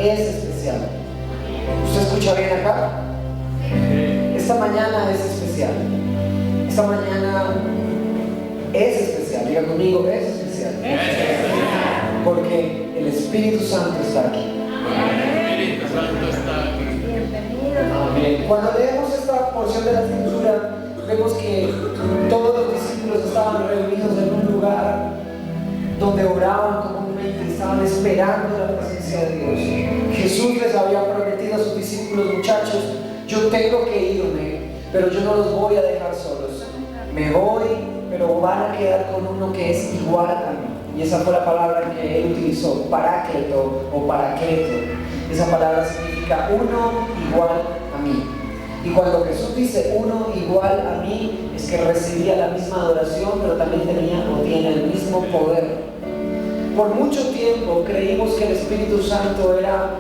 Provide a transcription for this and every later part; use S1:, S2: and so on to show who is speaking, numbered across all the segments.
S1: es especial. ¿Usted escucha bien acá? Esta mañana es especial. Esta mañana es especial. Diga conmigo, es especial. Porque el Espíritu Santo está aquí.
S2: El Espíritu Santo está aquí.
S1: Amén. Cuando leemos esta porción de la Escritura, vemos que todos los discípulos estaban reunidos en un lugar donde oraban comúnmente, estaban esperando la presencia de Dios. Jesús les había prometido a sus discípulos: muchachos, yo tengo que irme, pero yo no los voy a dejar solos. Me voy, pero van a quedar con uno que es igual a mí. Y esa fue la palabra que él utilizó, parácleto o paracleto. Esa palabra significa uno igual a mí. Y cuando Jesús dice uno igual a mí, es que recibía la misma adoración, pero también tenía o tiene el mismo poder. Por mucho tiempo creímos que el Espíritu Santo era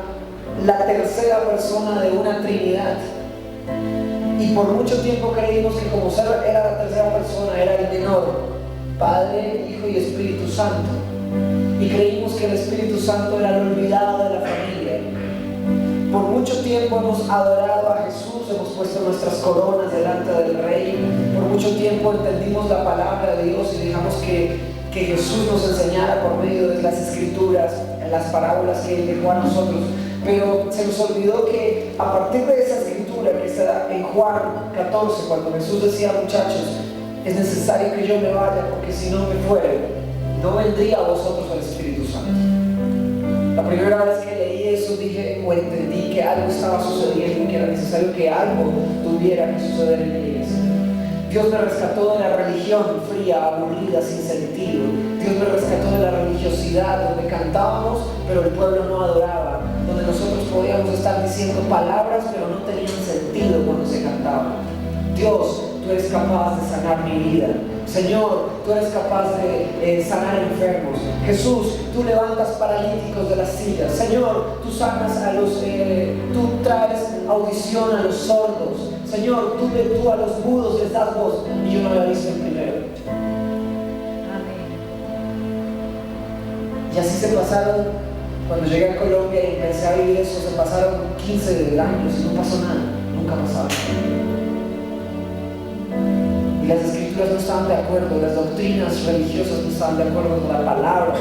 S1: la tercera persona de una Trinidad. Y por mucho tiempo creímos que como era la tercera persona, era el menor: Padre, Hijo y Espíritu Santo. Y creímos que el Espíritu Santo era el olvidado de la familia. Por mucho tiempo hemos adorado a Jesús, hemos puesto nuestras coronas delante del Rey. Por mucho tiempo entendimos la palabra de Dios y dejamos que Jesús nos enseñara por medio de las Escrituras, en las parábolas que Él dejó a nosotros. Pero se nos olvidó que a partir de esa Escritura que está en Juan 14, cuando Jesús decía: muchachos, es necesario que yo me vaya, porque si no me fuere, no vendría a vosotros el Espíritu Santo. La primera vez que leí eso dije o entendí que algo estaba sucediendo, que era necesario que algo tuviera que suceder en la iglesia. Dios me rescató de la religión fría, aburrida, sin sentido. Dios me rescató de la religiosidad donde cantábamos pero el pueblo no adoraba, donde nosotros podíamos estar diciendo palabras pero no tenían sentido cuando se cantaban. Dios, tú eres capaz de sanar mi vida. Señor, tú eres capaz de sanar enfermos. Jesús, tú levantas paralíticos de las sillas. Señor, tú sanas a tú traes audición a los sordos. Señor, tú a los mudos les das voz. Y yo no había visto el primero. Y así se pasaron. Cuando llegué a Colombia y empecé a vivir eso, se pasaron 15 años y no pasó nada. Nunca pasaba nada. Las Escrituras no estaban de acuerdo, las doctrinas religiosas no estaban de acuerdo con la palabra.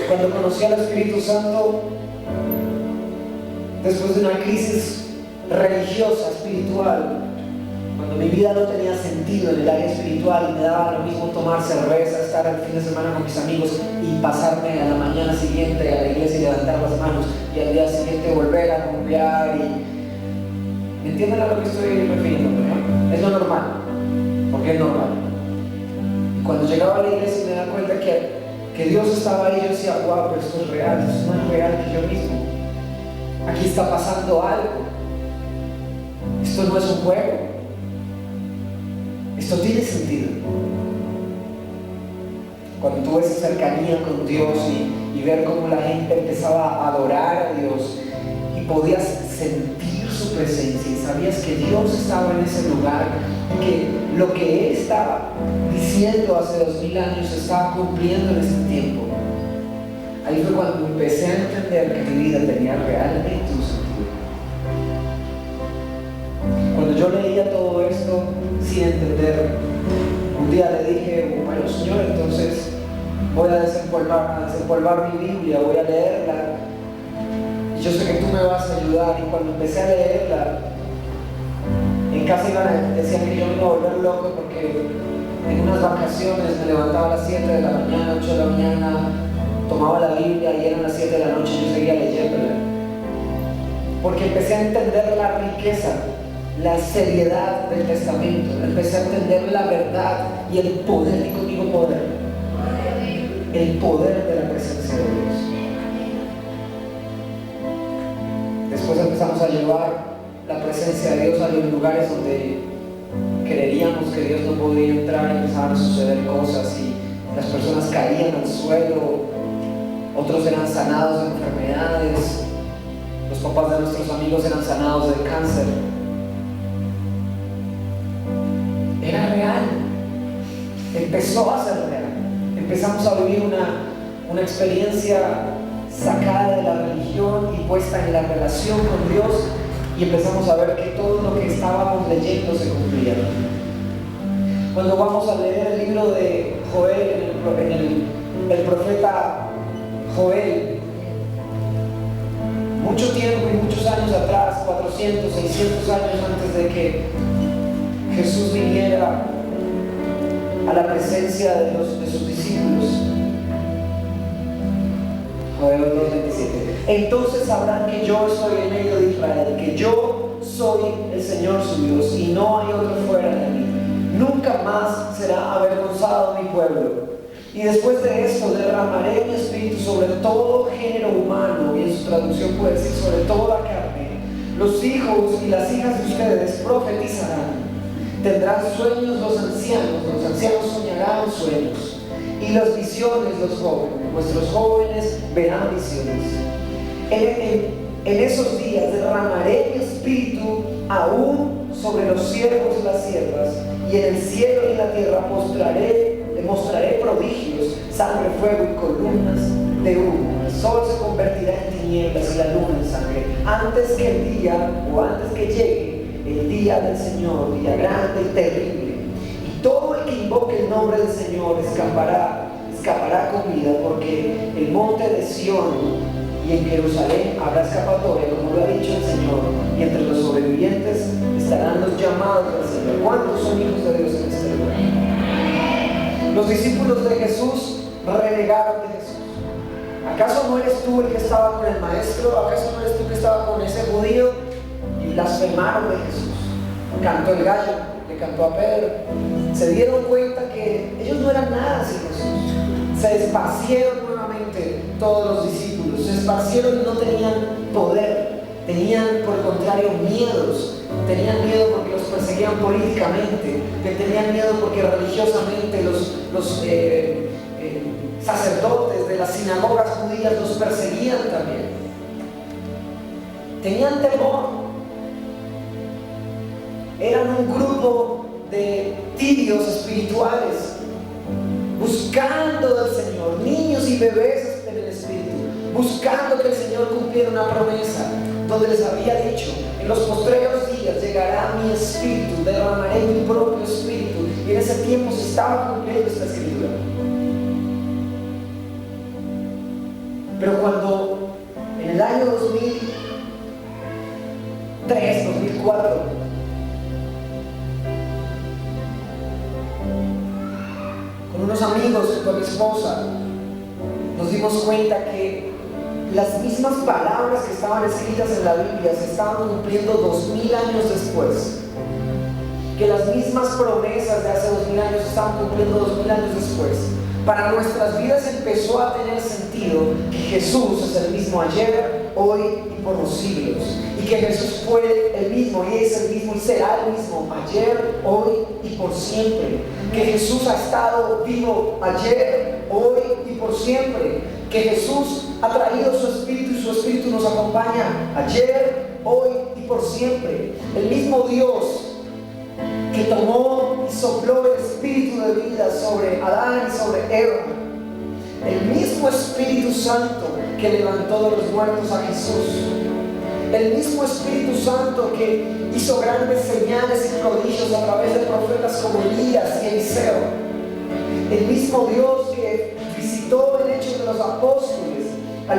S1: Cuando conocí al Espíritu Santo, después de una crisis religiosa, espiritual, cuando mi vida no tenía sentido en el área espiritual y me daba lo mismo tomar cerveza, estar el fin de semana con mis amigos y pasarme a la mañana siguiente a la iglesia y levantar las manos y al día siguiente volver a rumbear ¿me entienden a lo que estoy refiriendo? Es lo normal. Porque es normal. Y cuando llegaba a la iglesia y me daba cuenta que Dios estaba ahí, yo decía: wow, pero esto es real, esto es más real que yo mismo. Aquí está pasando algo. Esto no es un juego. Esto tiene sentido. Cuando tuve esa cercanía con Dios y ver cómo la gente empezaba a adorar a Dios y podías sentir su presencia y sabías que Dios estaba en ese lugar, que lo que Él estaba diciendo hace 2000 años se estaba cumpliendo en este tiempo. Ahí fue cuando empecé a entender que mi vida tenía realmente un sentido. Cuando yo leía todo esto sin entender, un día le dije: bueno, Señor, entonces voy a desempolvar mi Biblia, voy a leerla. Y yo sé que tú me vas a ayudar. Y cuando empecé a leerla, en casa decían que yo me iba a volver loco porque en unas vacaciones me levantaba a las 7 de la mañana, 8 de la mañana, tomaba la Biblia y eran las 7 de la noche y yo seguía leyéndola. Porque empecé a entender la riqueza, la seriedad del testamento, empecé a entender la verdad y el poder, y conmigo poder, el poder de la presencia de Dios. Después empezamos a llevar la presencia de Dios a los lugares donde creeríamos que Dios no podía entrar y empezaban a suceder cosas y las personas caían al suelo, otros eran sanados de enfermedades, los papás de nuestros amigos eran sanados de cáncer. Era real, empezó a ser real. Empezamos a vivir una experiencia sacada de la religión y puesta en la relación con Dios, y empezamos a ver que todo lo que estábamos leyendo se cumplía. Cuando vamos a leer el libro de Joel, el profeta Joel, mucho tiempo y muchos años atrás, 400, 600 años antes de que Jesús viniera a la presencia de sus discípulos. Joel 2:27. Entonces sabrán que yo estoy en medio de Israel, que yo soy el Señor su Dios y no hay otro fuera de mí. Nunca más será avergonzado mi pueblo. Y después de esto derramaré mi espíritu sobre todo género humano, y en su traducción puede decir sobre toda carne. Los hijos y las hijas de ustedes profetizarán. Tendrán sueños los ancianos soñarán sueños. Y las visiones los jóvenes, nuestros jóvenes verán visiones. En esos días derramaré mi espíritu aún sobre los siervos y las siervas, y en el cielo y en la tierra mostraré prodigios, sangre, fuego y columnas de humo. El sol se convertirá en tinieblas y la luna en sangre, antes que llegue el día del Señor, día grande y terrible. Y todo el que invoque el nombre del Señor escapará con vida, porque el monte de Sión y en Jerusalén habrá escapatoria, como lo ha dicho el Señor, y entre los sobrevivientes estarán los llamados del Señor. ¿Cuántos son hijos de Dios en este lugar? Los discípulos de Jesús renegaron de Jesús. ¿Acaso no eres tú el que estaba con el maestro? ¿Acaso no eres tú que estaba con ese judío? Y blasfemaron de Jesús. Cantó el gallo, le cantó a Pedro. Se dieron cuenta que ellos no eran nada sin Jesús. Se esparcieron nuevamente todos los discípulos. Se esparcieron y no tenían poder. Tenían, por el contrario, miedos. Tenían miedo porque los perseguían políticamente, que tenían miedo porque religiosamente los sacerdotes de las sinagogas judías los perseguían también. Tenían temor. Eran un grupo de tibios espirituales, buscando del Señor, niños y bebés en el Espíritu, buscando que el Señor cumpliera una promesa, donde les había dicho: en los postreros días llegará mi espíritu, derramaré mi propio espíritu. Y en ese tiempo se estaba cumpliendo esta escritura. Pero cuando en el año 2003, 2004, con unos amigos, con mi esposa, nos dimos cuenta que las mismas palabras que estaban escritas en la Biblia se estaban cumpliendo 2000 años después. Que las mismas promesas de hace 2000 años se estaban cumpliendo 2000 años después. Para nuestras vidas empezó a tener sentido que Jesús es el mismo ayer, hoy y por los siglos. Y que Jesús fue el mismo y es el mismo y será el mismo ayer, hoy y por siempre. Que Jesús ha estado vivo ayer, hoy y por siempre. Que Jesús ha traído su Espíritu y su Espíritu nos acompaña ayer, hoy y por siempre. El mismo Dios que tomó y sopló el Espíritu de vida sobre Adán y sobre Eva. El mismo Espíritu Santo que levantó de los muertos a Jesús. El mismo Espíritu Santo que hizo grandes señales y prodigios a través de profetas como Elías y Eliseo. El mismo Dios que visitó en Hechos de los Apóstoles a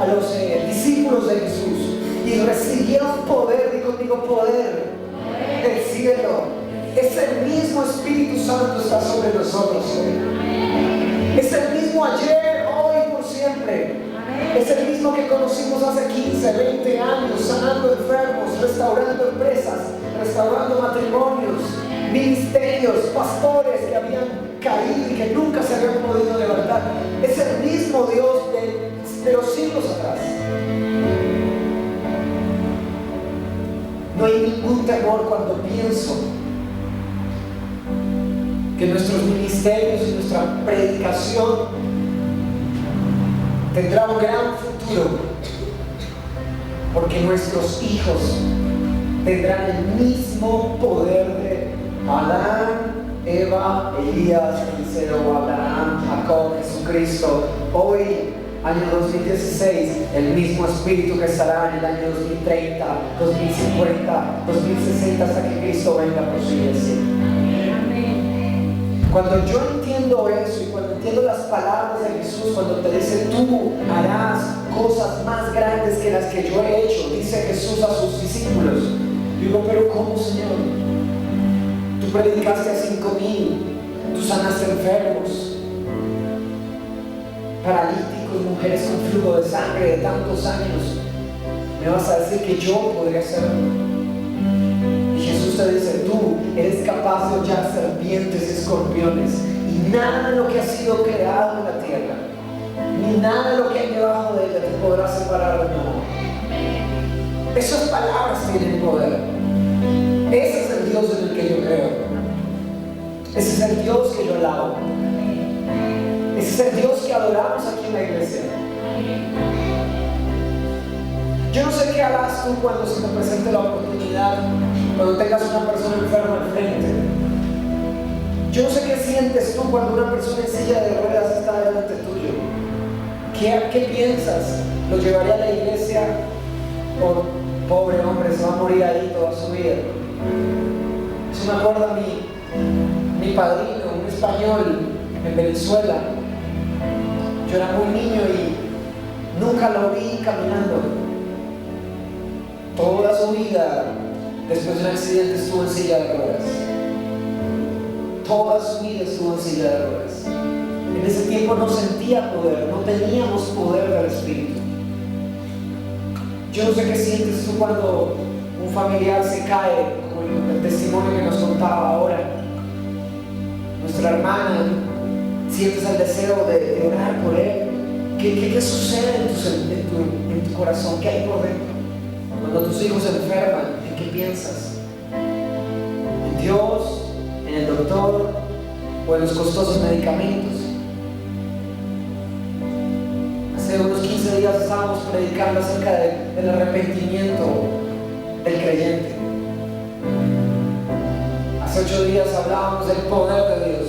S1: los discípulos de Jesús y recibieron poder, digo conmigo, poder del cielo. Ese mismo Espíritu Santo está sobre nosotros hoy. Es el mismo ayer, hoy y por siempre. Es el mismo que conocimos hace 15, 20 años, sanando enfermos, restaurando empresas, restaurando matrimonios, ministerios, pastores que habían caído y que nunca se habían podido levantar. Es el mismo Dios de los siglos atrás. No hay ningún temor cuando pienso que nuestros ministerios y nuestra predicación tendrá un gran futuro, porque nuestros hijos tendrán el mismo poder de Adán, Eva, Elías, Eliseo, Abraham, Jacob, Jesucristo. Hoy año 2016, el mismo espíritu que estará en el año 2030, 2050, 2060, hasta que Cristo venga por su iglesia. Cuando yo entiendo eso y cuando entiendo las palabras de Jesús, cuando te dice tú harás cosas más grandes que las que yo he hecho, dice Jesús a sus discípulos, digo, pero ¿cómo, Señor? Tú predicaste a 5,000, tú sanaste enfermos, paralíticos, mujeres con flujo de sangre de tantos años, ¿me vas a decir que yo podría hacerlo? Y Jesús te dice, tú eres capaz de hollar serpientes y escorpiones, y nada de lo que ha sido creado en la tierra, ni nada de lo que hay debajo de ella te podrá separar de mi amor. Esas palabras tienen poder. Ese es el Dios en el que yo creo. Ese es el Dios que yo alabo. Ese es el Dios que adoramos aquí en la iglesia. Yo no sé qué harás tú cuando se te presente la oportunidad, cuando tengas una persona enferma al frente. Yo no sé qué sientes tú cuando una persona en silla de ruedas está delante tuyo. ¿Qué piensas? ¿Lo llevaría a la iglesia? ¿O pobre hombre, se va a morir ahí toda su vida? Eso me acuerda a mi padrino, un español en Venezuela. Yo era muy niño y nunca lo vi caminando. Toda su vida, después de un accidente, estuvo en silla de ruedas. Toda su vida estuvo en silla de ruedas. En ese tiempo no sentía poder, no teníamos poder del Espíritu. Yo no sé qué sientes tú cuando un familiar se cae, como el testimonio que nos contaba ahora. Nuestra hermana, sientes el deseo de orar por él. ¿Qué sucede en tu corazón? ¿Qué hay por dentro? Cuando tus hijos se enferman, ¿en qué piensas? ¿En Dios? ¿En el doctor? ¿O en los costosos medicamentos? Hace unos 15 días estábamos predicando acerca del arrepentimiento del creyente. Hace 8 días hablábamos del poder de Dios.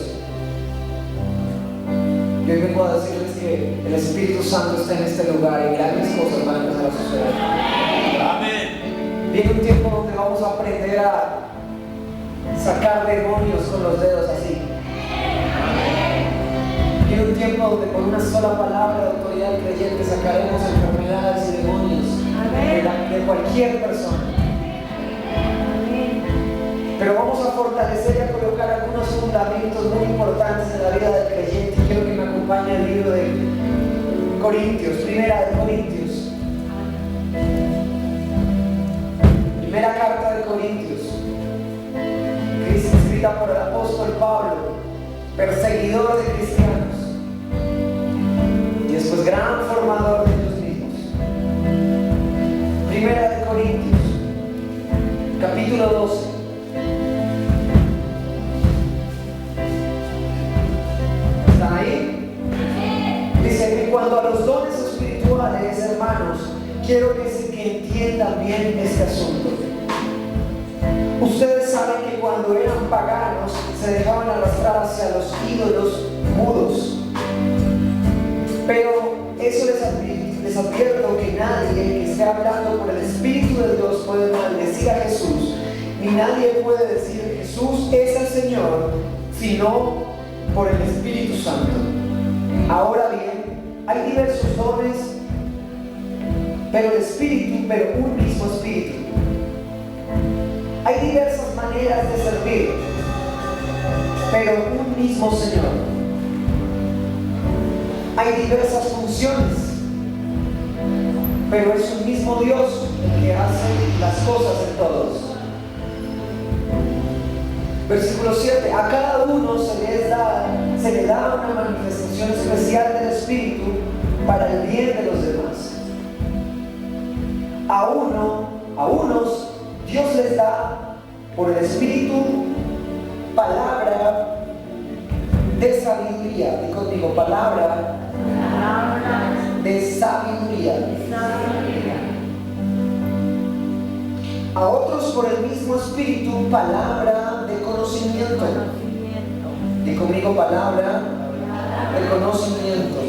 S1: Y hoy vengo a decirles que el Espíritu Santo está en este lugar y grandes cosas van a empezar a suceder. Viene un tiempo donde vamos a aprender a sacar demonios con los dedos así. Viene un tiempo donde con una sola palabra de autoridad del creyente sacaremos enfermedades y demonios de cualquier persona. Pero vamos a fortalecer y a colocar algunos fundamentos muy importantes en la vida del creyente. Quiero que me acompañe el libro de Corintios, Primera de Corintios. Primera carta de Corintios, escrita por el apóstol Pablo, perseguidor de cristianos y después gran formador de ellos mismos. Primera de Corintios, capítulo 12. ¿Están ahí? Dice que cuando a los dones espirituales, hermanos, quiero que entiendan bien este asunto. Ustedes saben que cuando eran paganos se dejaban arrastrar hacia los ídolos mudos. Pero eso les advierto que nadie que esté hablando por el Espíritu de Dios puede maldecir a Jesús, ni nadie puede decir Jesús es el Señor, sino por el Espíritu Santo. Ahora bien, hay diversos dones, pero un mismo Espíritu. Hay diversas maneras de servir, pero un mismo Señor. Hay diversas funciones, pero es un mismo Dios el que hace las cosas en todos. Versículo 7. A cada uno se le da una manifestación especial del Espíritu para el bien de los demás. A unos Dios les da por el Espíritu palabra de sabiduría. Di conmigo, palabra de sabiduría. A otros por el mismo Espíritu palabra de conocimiento. Di conmigo, palabra de conocimiento.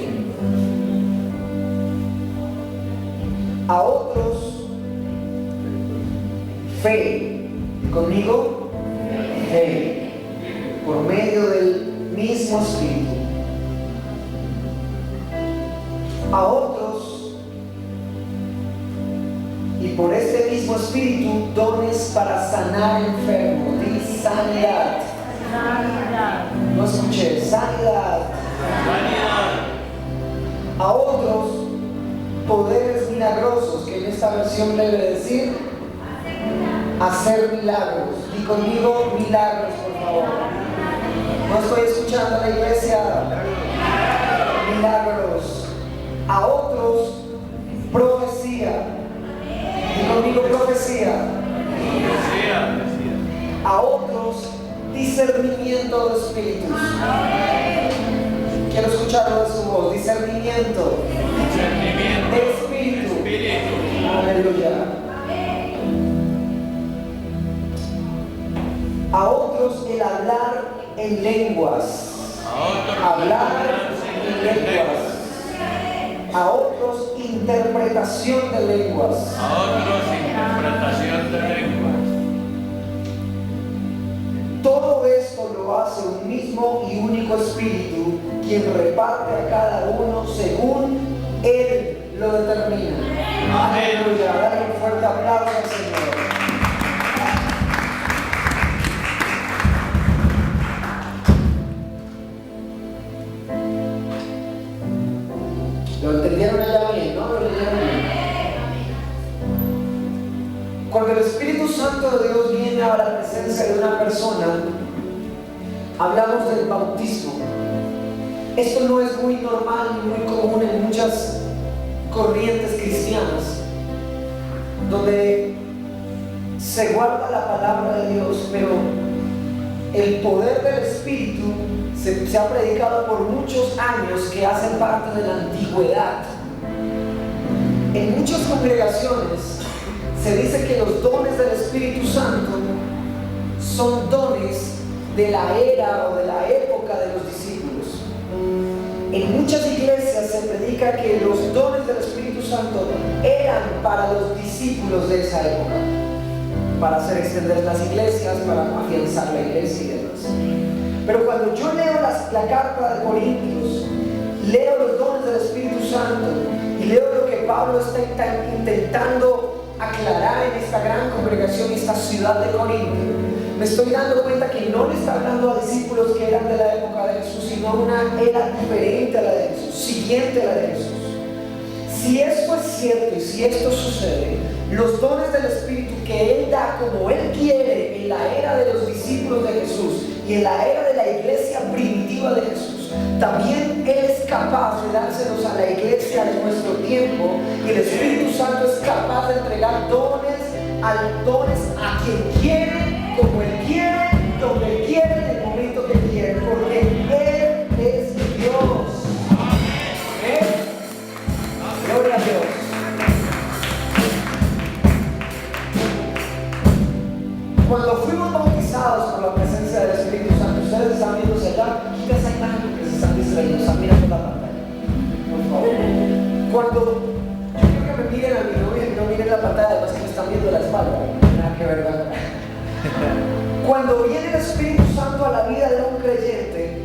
S1: a otros fe, conmigo, fe, por medio del mismo Espíritu, a otros, y por este mismo Espíritu, dones para sanar enfermos. Di sanidad. No escuché, sanidad. A otros, poderes milagrosos, que en esta versión debe decir hacer milagros. Di conmigo milagros, por favor. No estoy escuchando a la iglesia. Milagros. A otros, profecía. Di conmigo profecía. A otros, discernimiento de espíritus. Quiero escucharlo de su voz. Discernimiento de espíritu. Aleluya. A otros, el hablar en lenguas. Hablar en lenguas. A otros, interpretación de lenguas. Todo esto lo hace un mismo y único Espíritu, quien reparte a cada uno según Él lo determina. Aleluya. Dale un fuerte aplauso al Señor. ¿Lo entendieron allá bien? ¿No? ¿Lo leyeron bien? Cuando el Espíritu Santo de Dios viene a la presencia de una persona, hablamos del bautismo. Esto no es muy normal ni muy común en muchas corrientes cristianas, donde se guarda la palabra de Dios, pero el poder del Espíritu se ha predicado por muchos años que hacen parte de la antigüedad. En muchas congregaciones se dice que los dones del Espíritu Santo son dones de la era o de la época de los discípulos. En muchas iglesias se predica que los dones del Espíritu Santo eran para los discípulos de esa época, para hacer extender las iglesias, para afianzar la iglesia y demás. Pero cuando yo leo la carta de Corintios, leo los dones del Espíritu Santo y leo lo que Pablo está intentando aclarar en esta gran congregación, esta ciudad de Corinto, me estoy dando cuenta que no le está hablando a discípulos que eran de la época de Jesús, sino una era diferente a la de Jesús, siguiente a la de Jesús. Si esto es cierto y si esto sucede, los dones del Espíritu que Él da como Él quiere en la era de los discípulos de Jesús y en la era de la iglesia primitiva de Jesús, también Él es capaz de dárselos a la iglesia de nuestro tiempo, y el Espíritu Santo es capaz de entregar dones a quien quiere, como Él quiere, donde Él quiere, en el momento que Él quiere, porque Él es Dios. ¿Eh? Gloria a Dios. Cuando fuimos bautizados por la presencia del Espíritu Santo, ustedes están viéndose allá, quita esa imagen que se están distrayendo, están mirando la pantalla, por favor. Cuando yo quiero que me miren a mi novia y no miren la pantalla, además que me están viendo la espalda, nada que ver, ¿verdad? Cuando viene el Espíritu Santo a la vida de un creyente,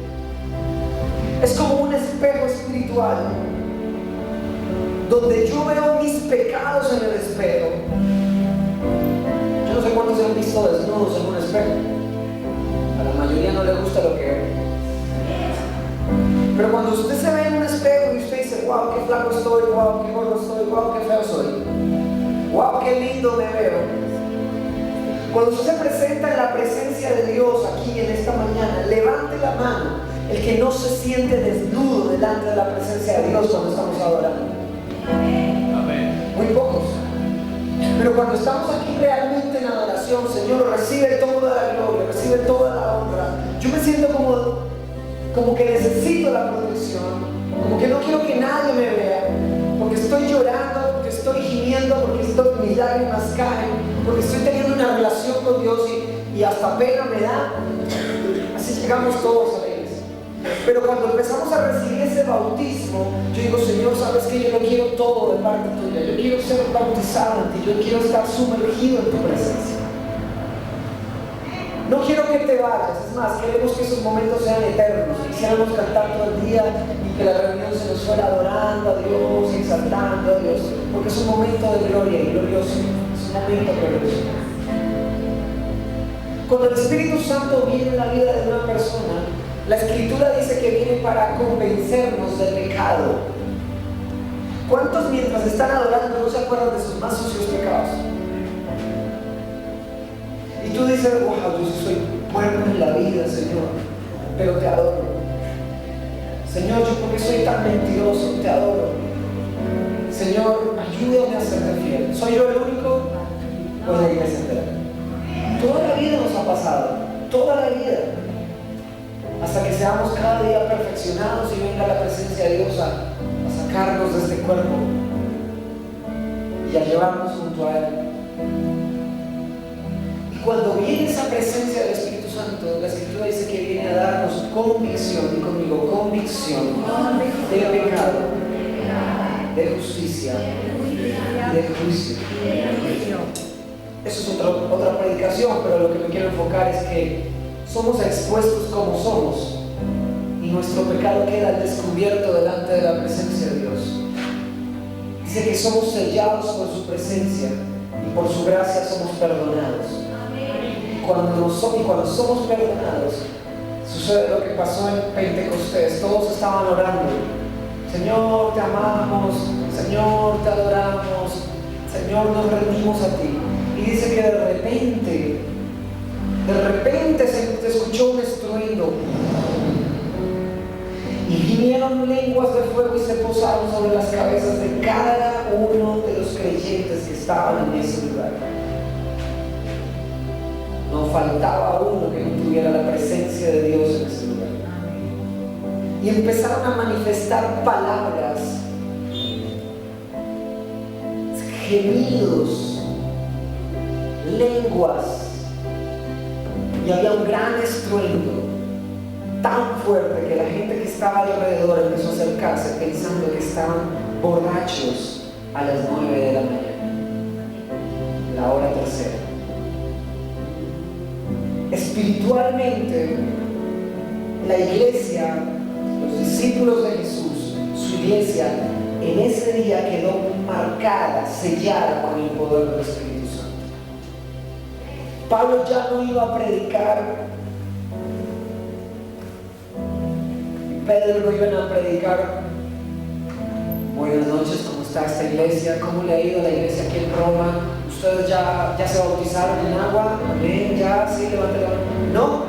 S1: es como un espejo espiritual, donde yo veo mis pecados en el espejo. Yo no sé cuántos se han visto desnudos en un espejo. A la mayoría no le gusta lo que ve. Pero cuando usted se ve en un espejo y usted dice, wow, qué flaco estoy, wow, qué gordo estoy, wow, qué feo soy, wow, qué lindo me veo. Cuando usted se presenta en la presencia de Dios aquí en esta mañana, levante la mano el que no se siente desnudo delante de la presencia de Dios cuando estamos adorando. Amén. Muy pocos. Pero cuando estamos aquí realmente en adoración, Señor, recibe toda la gloria, recibe toda la honra. Yo me siento como que necesito la protección, como que no quiero que nadie me vea, porque estoy llorando, porque estoy gimiendo, porque mis lágrimas caen, porque estoy teniendo una relación con Dios y hasta pena me da. Así llegamos todos a la iglesia. Pero cuando empezamos a recibir ese bautismo, yo digo, Señor, ¿sabes qué? Yo no quiero todo de parte tuya. Yo quiero ser bautizado en ti. Yo quiero estar sumergido en tu presencia. No quiero que te vayas. Es más, queremos que esos momentos sean eternos. Quisiéramos cantar todo el día y que la reunión se nos fuera adorando a Dios, exaltando a Dios. Porque es un momento de gloria y glorioso. Es un momento glorioso. Cuando el Espíritu Santo viene en la vida de una persona, la Escritura dice que viene para convencernos del pecado. ¿Cuántos mientras están adorando no se acuerdan de sus más sucios pecados? Y tú dices, wow, yo soy bueno en la vida, Señor, pero te adoro. Señor, yo porque soy tan mentiroso, te adoro. Señor, ayúdame a serte fiel. ¿Soy yo el único? Pues la iglesia entera. Toda la vida nos ha pasado, toda la vida. Hasta que seamos cada día perfeccionados y venga la presencia de Dios a sacarnos de este cuerpo y a llevarnos junto a Él. Y cuando viene esa presencia del Espíritu Santo, la Escritura dice que viene a darnos convicción, y conmigo, convicción de pecado, de justicia y de juicio. Eso es otra predicación, pero lo que me quiero enfocar es que somos expuestos como somos y nuestro pecado queda al descubierto delante de la presencia de Dios. Dice que somos sellados por su presencia y por su gracia somos perdonados. Cuando somos perdonados, sucede lo que pasó en Pentecostés. Todos estaban orando: Señor, te amamos, Señor, te adoramos, Señor, nos rendimos a ti. Y dice que de repente se escuchó un estruendo y vinieron lenguas de fuego y se posaron sobre las cabezas de cada uno de los creyentes que estaban en ese lugar. No faltaba uno que no tuviera la presencia de Dios en ese lugar. Y empezaron a manifestar palabras, gemidos, lenguas, y había un gran estruendo tan fuerte que la gente que estaba alrededor empezó a acercarse pensando que estaban borrachos a las 9 de la mañana, la hora tercera. Espiritualmente, la iglesia, los discípulos de Jesús, su iglesia, en ese día quedó marcada, sellada con el poder del Espíritu Santo. Pablo ya no iba a predicar, Pedro no iban a predicar: buenas noches, ¿cómo está esta iglesia? ¿Cómo le ha ido a la iglesia aquí en Roma? ¿Ustedes ya se bautizaron en agua? ¿Amén? ¿Ya? ¿Sí? Levanten la mano. No,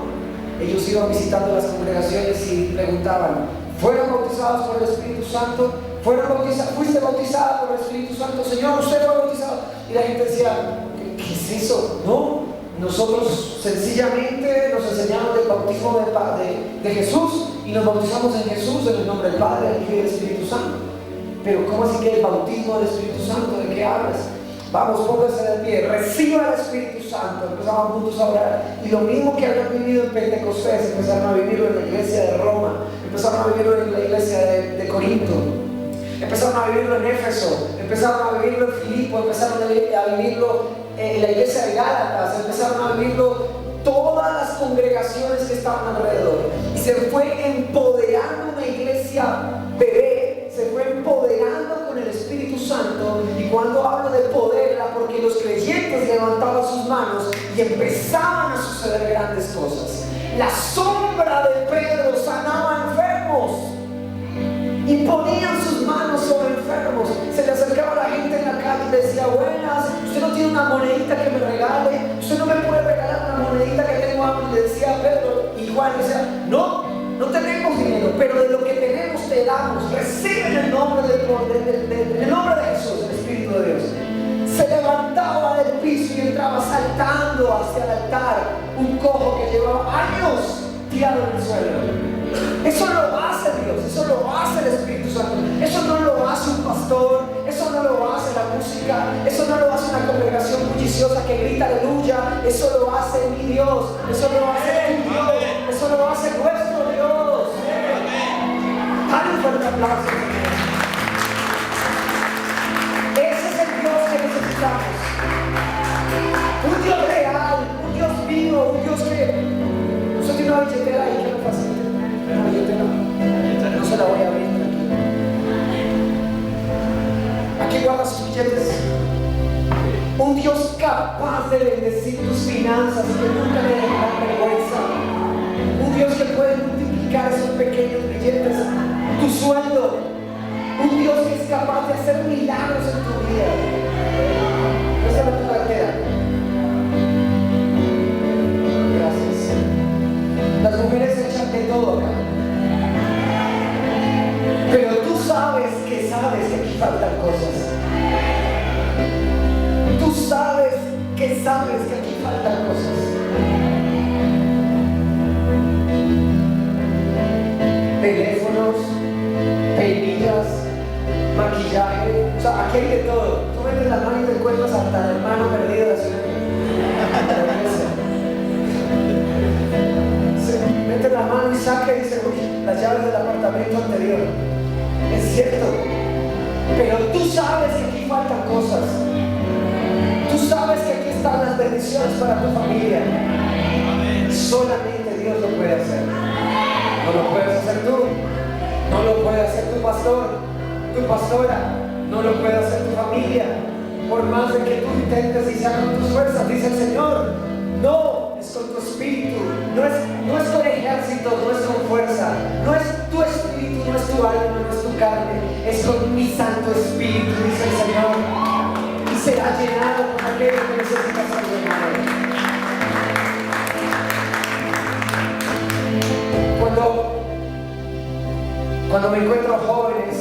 S1: ellos iban visitando las congregaciones y preguntaban: ¿fueron bautizados por el Espíritu Santo? ¿Fuiste bautizado por el Espíritu Santo? Señor, ¿usted fue bautizado? Y la gente decía: ¿qué es eso? No, nosotros sencillamente nos enseñaron del bautismo de Jesús y nos bautizamos en Jesús, en el nombre del Padre, del Hijo y del Espíritu Santo. Pero ¿cómo así que el bautismo del Espíritu Santo? ¿De qué hablas? Vamos, pónganse de pie, reciba el Espíritu Santo. Empezamos juntos a orar. Y lo mismo que habían vivido en Pentecostés, empezaron a vivirlo en la iglesia de Roma, empezaron a vivirlo en la iglesia de Corinto, empezaron a vivirlo en Éfeso, empezaron a vivirlo en Filipo, empezaron a vivirlo en la iglesia de Gálatas, empezaron a vivirlo todas las congregaciones que estaban alrededor. Y se fue empoderando una iglesia bebé, se fue empoderando con el Espíritu Santo. Y cuando hablo de poder era porque los creyentes levantaban sus manos y empezaban a suceder grandes cosas. La sombra de Pedro sanaba enfermos y ponían sus manos sobre enfermos. Se le acercaba a la gente en la calle y decía: buenas, usted no tiene una monedita que me regale, usted no me puede regalar una monedita que tengo hambre. Y le decía a Pedro y Juan, decía: no tenemos dinero, pero de lo que tenemos te damos. Recibe en el nombre en el nombre de Jesús, el Espíritu de Dios. Se levantaba del piso y entraba saltando hacia el altar un cojo que llevaba años tirado en el suelo. Eso lo hace Dios, eso lo hace el Espíritu Santo. Eso no lo hace un pastor, eso no lo hace la música, eso no lo hace una congregación bulliciosa que grita aleluya. Eso lo hace mi Dios, eso lo hace tu Dios, eso lo hace nuestro Dios. Dale un fuerte aplauso, Señor. Ese es el Dios que necesitamos. Un Dios real, un Dios vivo, un Dios que usted tiene una billetera ahí que no facilite. Una billetera. No se la voy a abrir, tranquilo. Aquí guarda sus billetes. Un Dios capaz de bendecir tus finanzas que nunca le dejarán vergüenza. Un Dios que puede multiplicar esos pequeños billetes, tu sueldo. Un Dios que es capaz de hacer milagros en tu vida. Esa es tu cartera. Gracias. Las mujeres echan de todo acá. Pero tú sabes que aquí faltan cosas. Tú sabes que aquí faltan cosas. Teléfonos, peinillas, maquillaje, o sea, aquí hay de todo. Tú metes la mano y te encuentras hasta el hermano perdido de la ciudad. Se mete la mano y saca y dice, uy, las llaves del apartamento anterior. Es cierto, pero tú sabes que aquí faltan cosas. Tú sabes que aquí están las bendiciones para tu familia. Solamente Dios lo puede hacer. No lo puedes hacer tú, no lo puede hacer tu pastor, tu pastora, no lo puede hacer tu familia. Por más de que tú intentes y sea con tus fuerzas, dice el Señor, no, es con tu espíritu, no es con ejército, no es con fuerza, no es tu espíritu, no es tu alma, no es tu carne, es con mi Santo Espíritu, dice el Señor, y será llenado con aquello que necesitas ser llenado. Cuando me encuentro jóvenes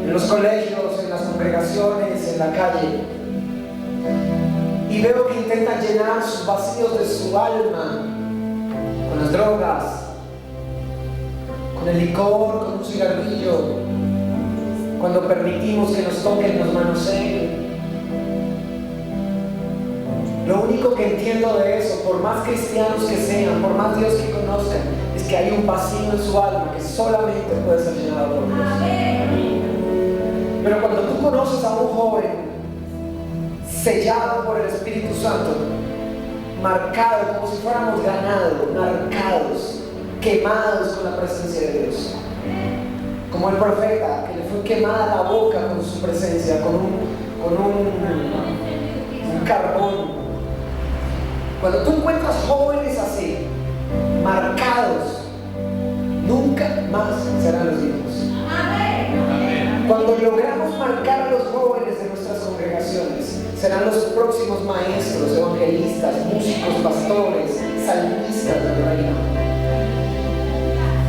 S1: en los colegios, en las congregaciones, en la calle, y veo que intentan llenar sus vacíos de su alma con las drogas, con el licor, con un cigarrillo, cuando permitimos que nos toquen, nos manoseen. Lo único que entiendo de eso, por más cristianos que sean, por más Dios que conozcan, es que hay un vacío en su alma que solamente puede ser llenado por Dios. Pero cuando tú conoces a un joven sellado por el Espíritu Santo, marcado como si fuéramos ganado, marcados, quemados con la presencia de Dios, como el profeta que le fue quemada la boca con su presencia, con un carbón. Cuando tú encuentras jóvenes así, marcados, nunca más serán los mismos. Cuando logramos marcar a los jóvenes de nuestras congregaciones, serán los próximos maestros, evangelistas, músicos, pastores, salmistas del reino.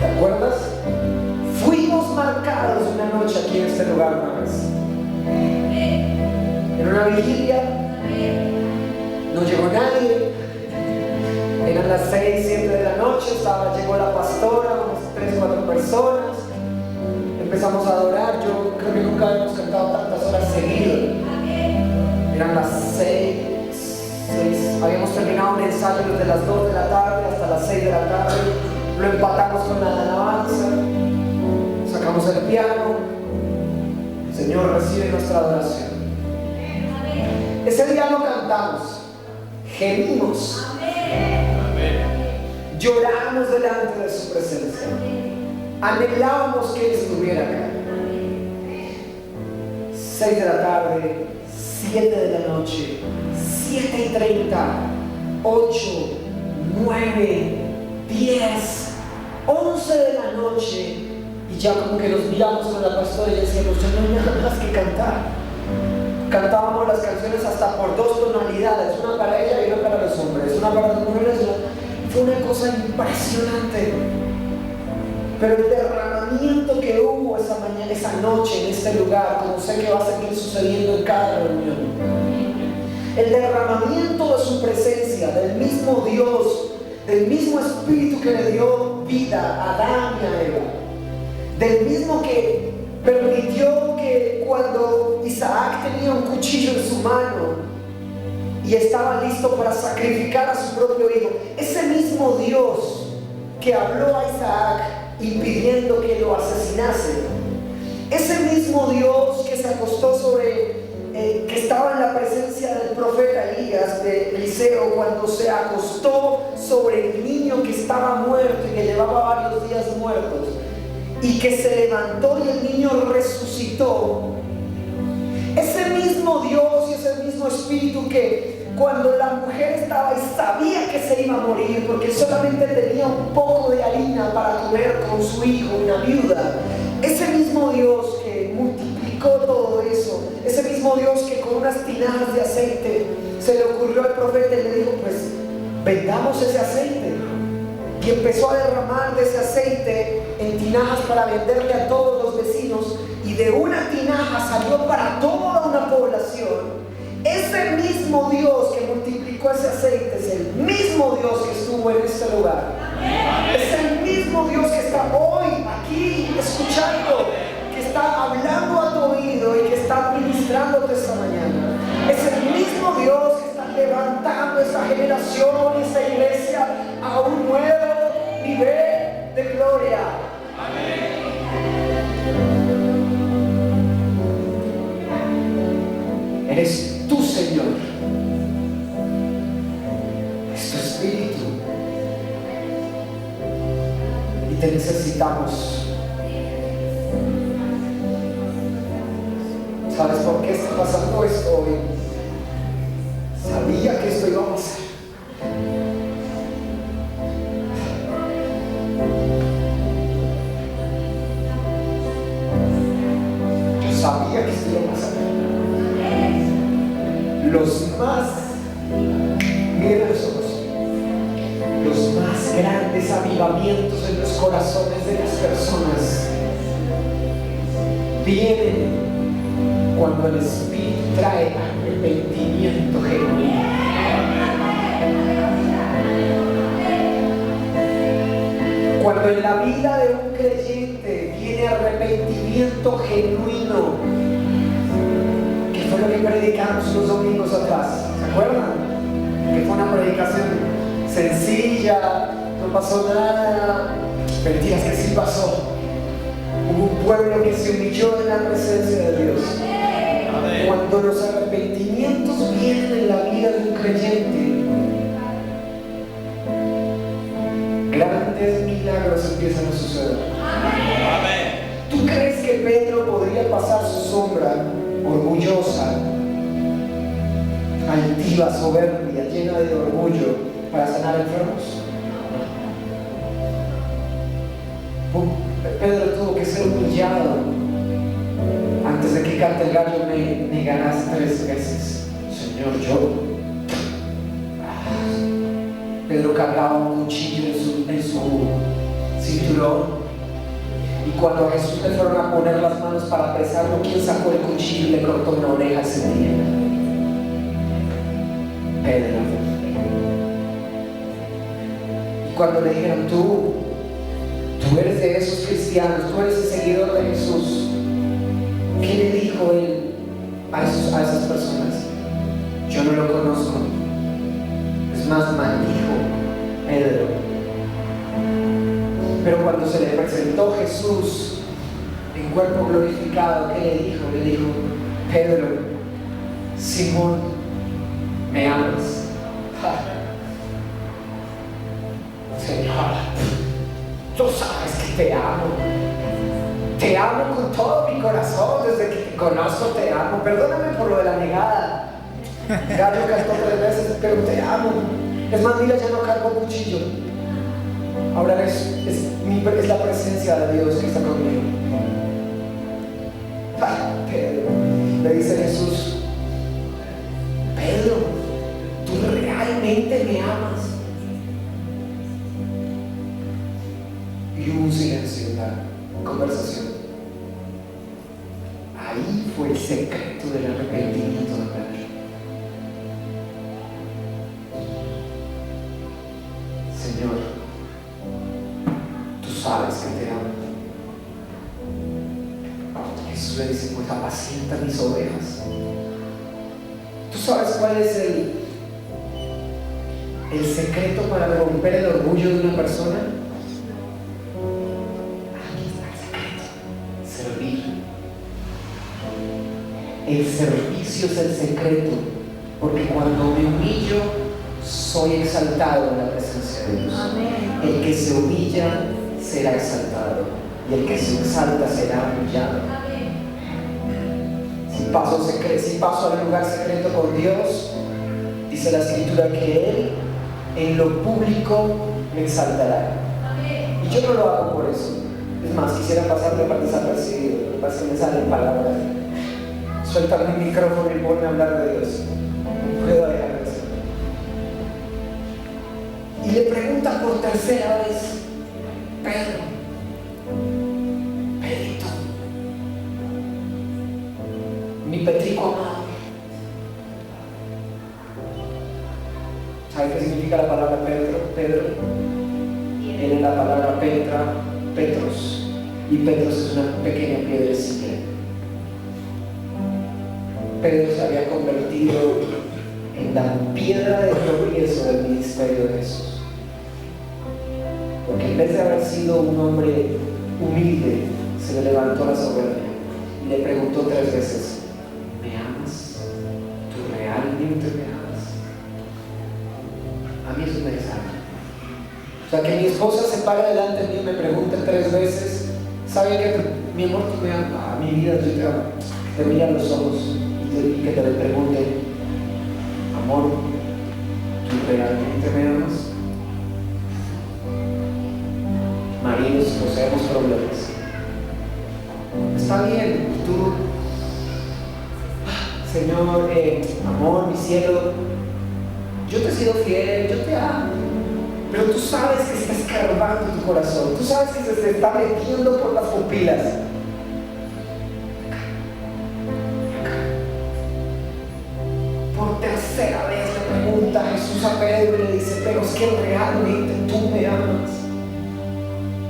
S1: ¿Te acuerdas? Fuimos marcados una noche aquí en este lugar una vez. En una vigilia, no llegó nadie. Eran las 6, 7 de la noche, llegó la pastora, unas 3, 4 personas. Empezamos a adorar. Yo creo que nunca habíamos cantado tantas horas seguidas. Eran las 6, habíamos terminado un ensayo desde las 2 de la tarde hasta las 6 de la tarde. Lo empatamos con la alabanza, sacamos el piano. Señor, recibe nuestra adoración. Ese día no cantamos, gemimos, lloramos delante de su presencia, anhelábamos que Él estuviera acá. 6 de la tarde, 7 de la noche, 7:30, 8, 9, 10, 11 de la noche, y ya como que nos miramos con la pastora y decíamos, ya no hay nada más que cantar. Cantábamos las canciones hasta por 2 tonalidades, una para ella y una para los hombres, una para las mujeres. Fue una cosa impresionante. Pero el derramamiento que hubo esa mañana, esa noche en este lugar, como sé que va a seguir sucediendo en cada reunión, el derramamiento de su presencia, del mismo Dios, del mismo Espíritu que le dio vida a Adán y a Eva, del mismo que permitió que cuando Isaac tenía un cuchillo en su mano y estaba listo para sacrificar a su propio hijo, ese mismo Dios que habló a Isaac y asesinase. Ese mismo Dios que se acostó sobre, que estaba en la presencia del profeta Elías, de Eliseo, cuando se acostó sobre el niño que estaba muerto y que llevaba varios días muertos, y que se levantó y el niño resucitó. Ese mismo Dios y ese mismo Espíritu que cuando la mujer estaba y sabía que se iba a morir porque solamente tenía un poco de harina para comer con su hijo, una viuda, ese mismo Dios que multiplicó todo eso, ese mismo Dios que con unas tinajas de aceite se le ocurrió al profeta y le dijo, pues vendamos ese aceite, y empezó a derramar de ese aceite en tinajas para venderle a todos los vecinos, y de una tinaja salió para toda una población. Ese mismo Dios que multiplicó ese aceite es el mismo Dios que estuvo en este lugar. Es el mismo Dios que está hoy aquí escuchando, que está hablando a tu oído y que está ministrándote esta mañana. Es el mismo Dios que está levantando esta generación y esta iglesia a un nuevo nivel de gloria. Eres tu Señor, es tu Espíritu, y te necesitamos. ¿Sabes por qué está pasando esto hoy? Sabía que esto iba a pasar. Yo sabía que esto iba a pasar. Los más, miren los ojos, los más grandes avivamientos en los corazones de las personas vienen cuando el Espíritu trae arrepentimiento genuino. Cuando en la vida de un creyente viene arrepentimiento genuino, que fue lo que predicamos los domingos atrás, ¿se acuerdan? Que fue una predicación sencilla, no pasó nada. Mentiras, que sí pasó. Hubo un pueblo que se humilló en la presencia de Dios. Amén. Cuando los arrepentimientos vienen en la vida de un creyente, grandes milagros empiezan a suceder. Amén. ¿Tú crees que Pedro podría pasar su sombra orgullosa, altiva, soberbia, llena de orgullo para sanar enfermos? Pedro tuvo que ser humillado. Antes de que cante el gallo me negarás 3 veces. Señor, yo. Pedro cargaba un cuchillo en su cinturón. Y cuando a Jesús le fueron a poner las manos para apresarlo, ¿quién sacó el cuchillo y le cortó una oreja ese día? Pedro. Y cuando le dijeron, tú eres de esos cristianos, tú eres el seguidor de Jesús, ¿qué le dijo él a esas personas? Yo no lo conozco. Es más, maldijo Pedro. Pero cuando se le presentó Jesús en cuerpo glorificado, ¿qué le dijo? Le dijo, Pedro, Simón, ¿me amas? Señor, tú sabes que te amo. Te amo con todo mi corazón. Desde que te conozco te amo. Perdóname por lo de la negada. Gallo cantó 3 veces, pero te amo. Es más, mira, ya no cargo cuchillo. Ahora es la presencia de Dios que está conmigo. Pedro, le dice Jesús, Pedro, ¿tú realmente me amas? Y hubo un silencio en la conversación. Ahí fue el secreto del arrepentimiento de Pedro. Señor, tú sabes que te amo. Jesús le dice, pues apacienta mis ovejas. ¿Tú sabes cuál es el secreto para romper el orgullo de una persona? Aquí está el secreto. El servicio es el secreto, porque cuando me humillo, soy exaltado en la presencia de Dios. El que se humilla será exaltado, y el que se exalta será humillado. Si paso al lugar secreto con Dios, dice la Escritura que Él en lo público me exaltará. Y yo no lo hago por eso. Es más, quisiera pasarme para desapercibido, para que me salen palabras. Suéltame el micrófono y ponme a hablar de Dios. No puedo dejar de eso. Y le pregunta por tercera vez, Pedrito, mi Petrico amado. ¿Sabe qué significa la palabra Pedro? Viene la palabra Petros, y Petros es una pequeña piedrecilla. Pedro se había convertido en la piedra de tropiezo del ministerio de Jesús, porque en vez de haber sido un hombre humilde, se le levantó la soberbia y le preguntó 3 veces: ¿me amas? ¿Tú realmente me amas? A mí eso me desarma. O sea, que mi esposa se para delante de mí y me pregunte 3 veces: ¿sabe qué? Mi amor, tú me amas. Mi vida, yo te amo. Te mira a los ojos y que te le pregunte: amor, ¿tú realmente me amas? Maridos, poseemos problemas. Está bien, tú, Señor, amor, mi cielo, yo te he sido fiel, yo te amo, pero tú sabes que está escarbando tu corazón, tú sabes que se te está metiendo por las pupilas. Por tercera vez le pregunta Jesús a Pedro y le dice: pero es que realmente tú me amas.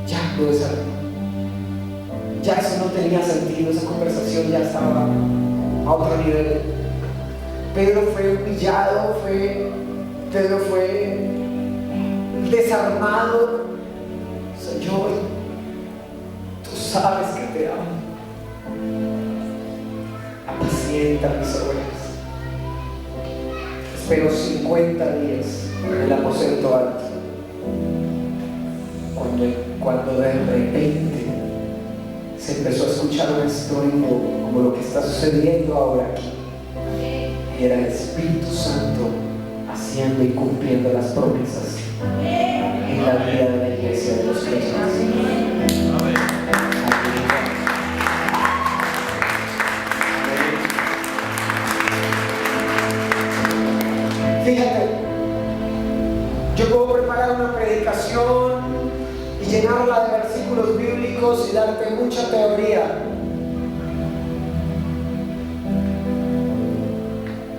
S1: Ya lo desarmó. Ya eso no tenía sentido, esa conversación ya estaba a otro nivel. Pedro fue humillado, Pedro fue desarmado. Señor, tú sabes que te amo. Apacienta mis ovejas. Espero 50 días en el aposento alto, cuando de repente se empezó a escuchar un estruendo como lo que está sucediendo ahora aquí. Y era el Espíritu Santo haciendo y cumpliendo las promesas en la vida de la iglesia de los creyentes. Fíjate, yo puedo preparar una predicación y llenarla de versículos bíblicos y darte mucha teoría,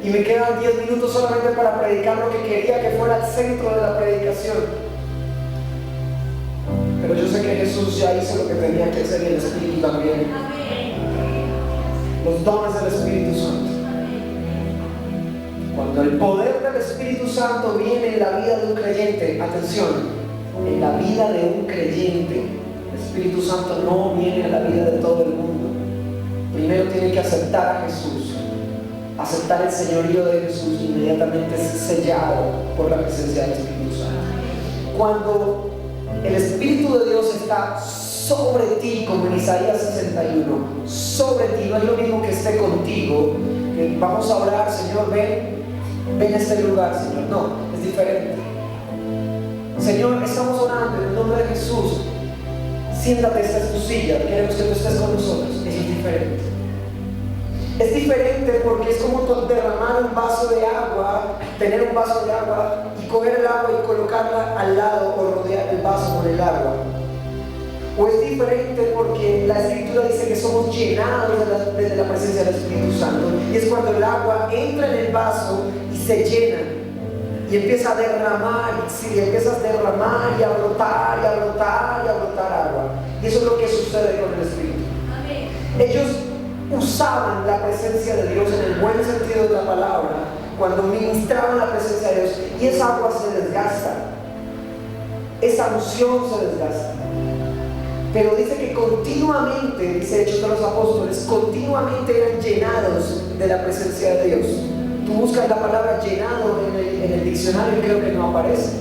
S1: y me quedan 10 minutos solamente para predicar lo que quería que fuera el centro de la predicación. Pero yo sé que Jesús ya hizo lo que tenía que hacer, y el Espíritu también. Los dones del Espíritu Santo. Cuando el poder del Espíritu Santo viene en la vida de un creyente, atención, en la vida de un creyente, el Espíritu Santo no viene a la vida de todo el mundo. Primero tiene que aceptar a Jesús, aceptar el señorío de Jesús, y inmediatamente es sellado por la presencia del Espíritu Santo. Cuando el Espíritu de Dios está sobre ti, como en Isaías 61, sobre ti, no es lo mismo que esté contigo. Vamos a orar: Señor, ven a este lugar, Señor. No, es diferente. Señor, estamos orando en el nombre de Jesús. Siéntate, esta es tu silla, queremos que tú estés con nosotros. Eso es diferente. Es diferente porque es como derramar un vaso de agua, tener un vaso de agua y coger el agua y colocarla al lado o rodear el vaso con el agua. O es diferente porque la Escritura dice que somos llenados de la presencia del Espíritu Santo, y es cuando el agua entra en el vaso y se llena y empieza a derramar, y empiezas a derramar y a brotar y a brotar y a brotar agua. Y eso es lo que sucede con el Espíritu. Ellos usaban la presencia de Dios en el buen sentido de la palabra cuando ministraban la presencia de Dios, y esa agua se desgasta, esa unción se desgasta. Pero dice que continuamente, dice Hechos de los Apóstoles, continuamente eran llenados de la presencia de Dios. Tú buscas la palabra llenado en el diccionario y creo que no aparece.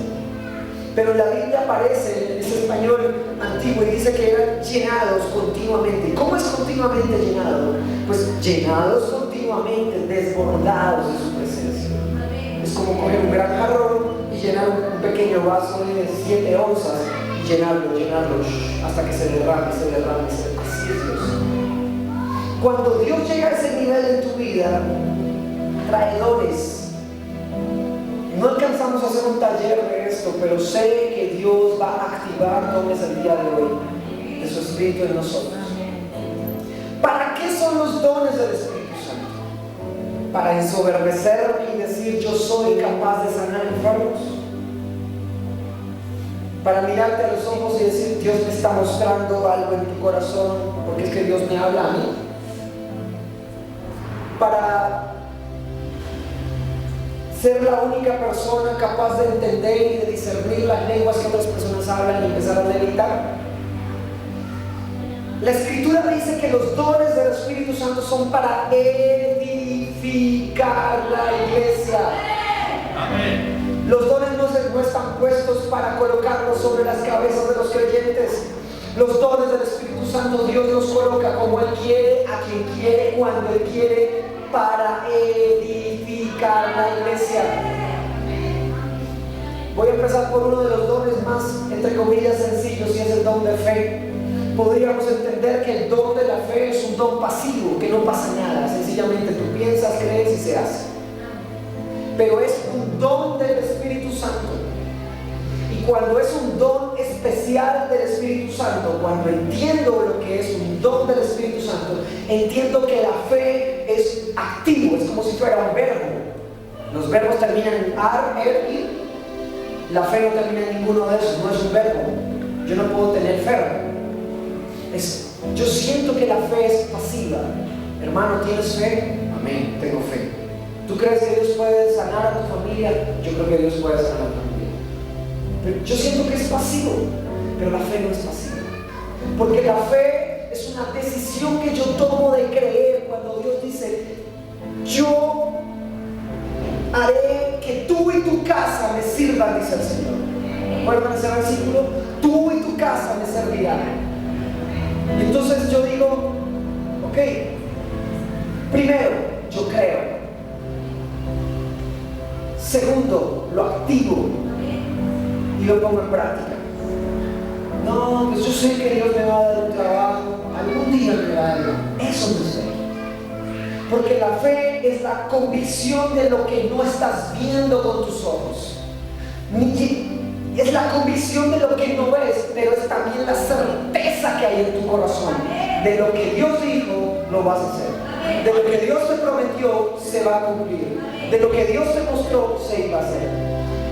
S1: Pero en la Biblia aparece en ese español antiguo y dice que eran llenados continuamente. ¿Cómo es continuamente llenado? Pues llenados continuamente, desbordados de su presencia. Es como coger un gran jarrón y llenar un pequeño vaso de 7 onzas y llenarlo hasta que se derrame. Así es Dios. Cuando Dios llega a ese nivel en tu vida, trae dones. No alcanzamos a hacer un taller de esto, pero sé que Dios va a activar dones el día de hoy, de su Espíritu en nosotros. ¿Para qué son los dones del Espíritu Santo? ¿Para ensoberbecerme y decir yo soy capaz de sanar enfermos? ¿Para mirarte a los ojos y decir Dios me está mostrando algo en tu corazón porque es que Dios me habla a mí? ¿Para ser la única persona capaz de entender y de discernir las lenguas que otras personas hablan y empezar a levitar? La Escritura dice que los dones del Espíritu Santo son para edificar la iglesia. Amén. Los dones no están puestos para colocarlos sobre las cabezas de los creyentes. Los dones del Espíritu Santo Dios los coloca como Él quiere, a quien quiere, cuando Él quiere, para edificar la iglesia. Voy a empezar por uno de los dones más, entre comillas, sencillos, y es el don de fe. Podríamos entender que el don de la fe es un don pasivo, que no pasa nada, sencillamente tú piensas, crees y se hace. Pero es un don del Espíritu Santo. Y cuando es un don especial del Espíritu Santo, cuando entiendo lo que es un don del Espíritu Santo, entiendo que la fe es activo, es como si fuera un verbo. Los verbos terminan en ar, er, ir. La fe no termina en ninguno de esos, no es un verbo. Yo no puedo tener fe. Yo siento que la fe es pasiva. Hermano, ¿tienes fe? Amén, tengo fe. ¿Tú crees que Dios puede sanar a tu familia? Yo creo que Dios puede sanar a tu familia. Pero yo siento que es pasivo, pero la fe no es pasiva. Porque la fe es una decisión que yo tomo de creer cuando Dios dice, yo haré que tú y tu casa me sirvan, dice el Señor. ¿Recuerdan ese versículo? Tú y tu casa me servirán. Y entonces yo digo, ok, primero, yo creo. Segundo, lo activo y lo pongo en práctica. No, pues yo sé que Dios me va a dar un trabajo, algún día me va a dar. Eso no sé. Porque la fe es la convicción de lo que no estás viendo con tus ojos. Es la convicción de lo que no ves, pero es también la certeza que hay en tu corazón. De lo que Dios dijo, lo vas a hacer. De lo que Dios te prometió, se va a cumplir. De lo que Dios te mostró, se iba a hacer.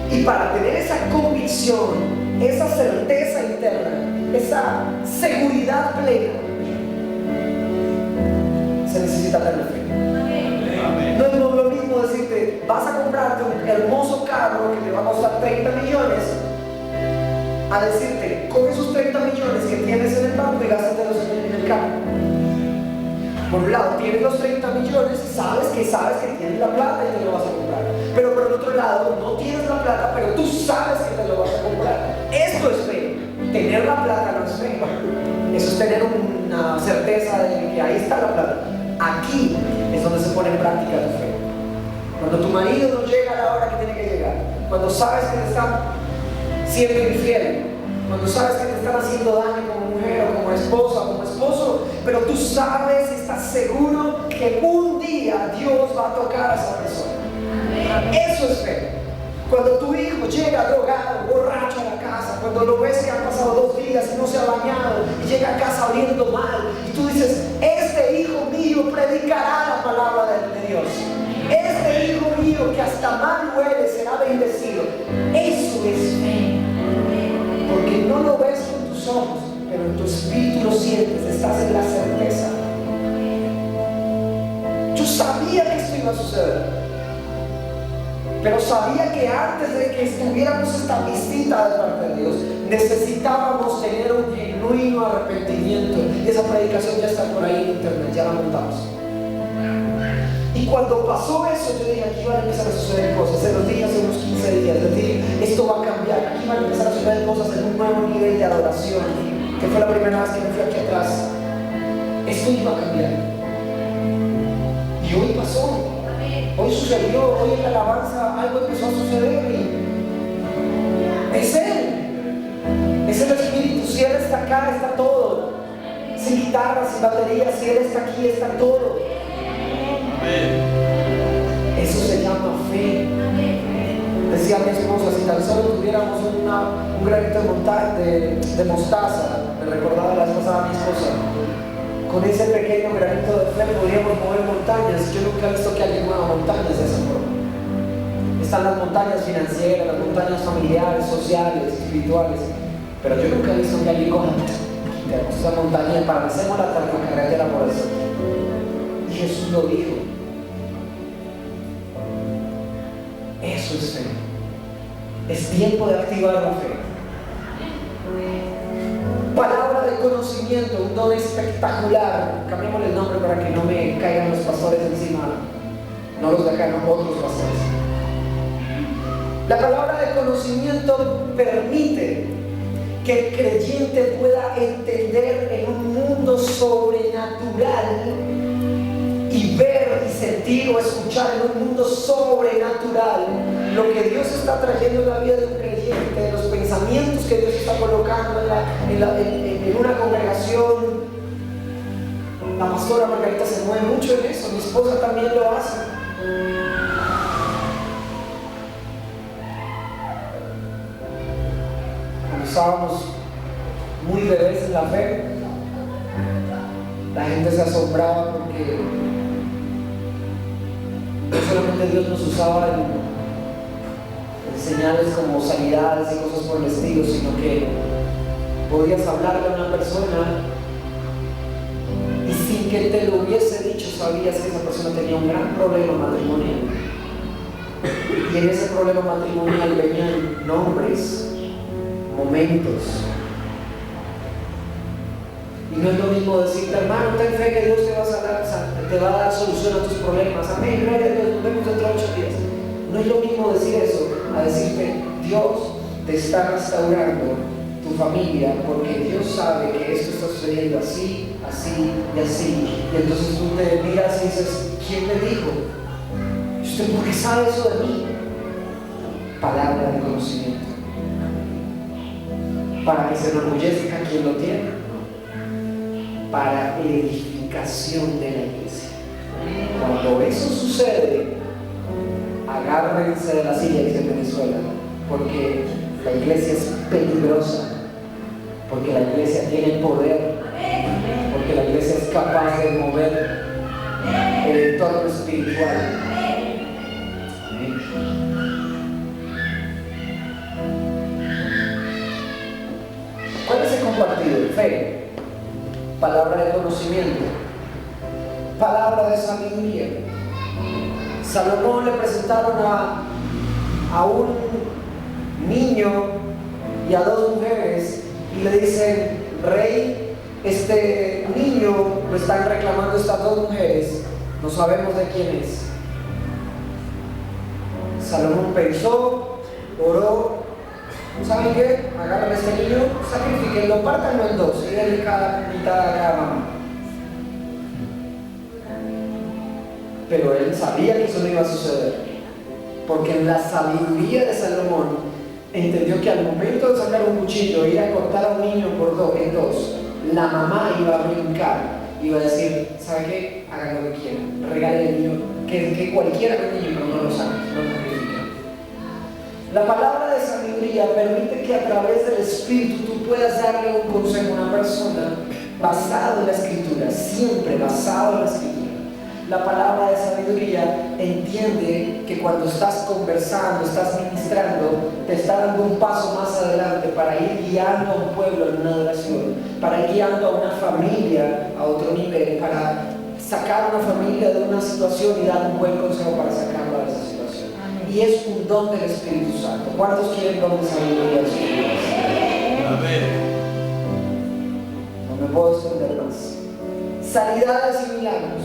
S1: Y para tener esa convicción, esa certeza interna, esa seguridad plena, se necesita tener fe. No es lo mismo decirte, vas a comprarte un hermoso carro que te va a costar 30 millones, a decirte, con esos 30 millones que tienes en el banco y gástatelos en el carro. Por un lado, tienes los 30 millones y sabes que tienes la plata y te lo vas a comprar. Pero por el otro lado, no tienes la plata, pero tú sabes que te lo vas a comprar. Esto es fe. Tener la plata no es fe. Eso es tener una certeza de que ahí está la plata. Aquí es donde se pone en práctica tu fe. Cuando tu marido no llega a la hora que tiene que llegar, cuando sabes que te están siendo infiel, cuando sabes que te están haciendo daño como mujer o como esposa o como esposo, pero tú sabes, estás seguro que un día Dios va a tocar a esa persona. Eso es fe. Cuando tu hijo llega drogado, borracho a la casa, cuando lo ves que han pasado 2 días y no se ha bañado y llega a casa oliendo mal, y tú dices, este hijo mío predicará la palabra de Dios. Este hijo mío que hasta mal huele será bendecido. Eso es fe. Porque no lo ves con tus ojos, pero en tu espíritu lo sientes, estás en la certeza. Yo sabía que esto iba a suceder. Pero sabía que antes de que estuviéramos esta visita de parte de Dios, necesitábamos tener un genuino arrepentimiento. Y esa predicación ya está por ahí en internet, ya la montamos. Y cuando pasó eso, yo dije, aquí van a empezar a suceder cosas. Se los dije hace unos 15 días, les dije, esto va a cambiar. Aquí van a empezar a suceder cosas en un nuevo nivel de adoración, que fue la primera vez que me fui aquí atrás. Esto iba a cambiar. Y hoy pasó. Hoy sucedió, hoy en la alabanza algo empezó a suceder y es Él. Es el Espíritu. Si Él está acá, está todo. Sin guitarra, sin batería, si Él está aquí, está todo. Eso se llama fe. Decía mi esposa, si tan solo tuviéramos un granito de mostaza, me recordaba la esposa de mi esposa, con ese pequeño granito de fe podríamos mover montañas. Yo nunca he visto que alguien mueva montañas de esa forma. Están las montañas financieras, las montañas familiares, sociales, espirituales, pero yo nunca he visto que alguien coja esa montaña y paralicemos la carretera por eso. Y Jesús lo dijo. Eso es fe. Es tiempo de activar la fe. Palabra de conocimiento, un don espectacular. Cambiémosle el nombre para que no me caigan los pastores encima. No los de acá, no otros pastores. La palabra de conocimiento permite que el creyente pueda entender en un mundo sobrenatural y ver y sentir o escuchar en un mundo sobrenatural lo que Dios está trayendo en la vida de un creyente, los pensamientos que Dios está colocando en una congregación. La pastora Margarita se mueve mucho en eso, mi esposa también lo hace. Cuando estábamos muy bebés en la fe, la gente se asombraba porque no solamente Dios nos usaba en señales como sanidades y cosas por el estilo, sino que podías hablarle a una persona y sin que te lo hubiese dicho sabías que esa persona tenía un gran problema matrimonial, y en ese problema matrimonial venían nombres, momentos. Y no es lo mismo decirte, hermano, ten fe que Dios te va a dar solución a tus problemas. Amén, gloria a Dios, nos vemos dentro de 8 días. No es lo mismo decir eso a decirte, Dios te está restaurando tu familia porque Dios sabe que esto está sucediendo así, así y así. Y entonces tú te miras y dices, ¿quién me dijo? ¿Usted por qué sabe eso de mí? Palabra de conocimiento. Para que se enorgullezca quien lo tiene. Para edificación de la iglesia. Cuando eso sucede, agárrense de la silla que en Venezuela, porque la iglesia es peligrosa, porque la iglesia tiene poder, porque la iglesia es capaz de mover el entorno espiritual. ¿Cuál es el compartido? Fe. Palabra de conocimiento, palabra de sabiduría. Salomón le presentaron a un niño y a 2 mujeres y le dicen, rey, este niño lo están reclamando estas 2 mujeres, no sabemos de quién es. Salomón pensó, oró. ¿Saben qué? Agarran a este niño, sacrifiquenlo, pártanlo en 2 y denle cada mitad a cada mamá. Pero él sabía que eso no iba a suceder, porque en la sabiduría de Salomón entendió que al momento de sacar un cuchillo e ir a cortar a un niño en 2, la mamá iba a brincar, iba a decir, ¿sabe qué? Hagan lo que quieran, regalen el niño, que cualquiera de niño no lo saque, no lo sacrifique. La palabra de sabiduría permite que a través del Espíritu tú puedas darle un consejo a una persona basado en la Escritura, siempre basado en la Escritura. La palabra de sabiduría entiende que cuando estás conversando, estás ministrando, te está dando un paso más adelante para ir guiando a un pueblo en una adoración, para ir guiando a una familia a otro nivel, para sacar a una familia de una situación y dar un buen consejo para sacarla de esa situación. y es un don del Espíritu Santo. ¿Cuántos quieren don de sabiduría?
S2: Amén.
S1: No me puedo extender más. Sanidades y milagros.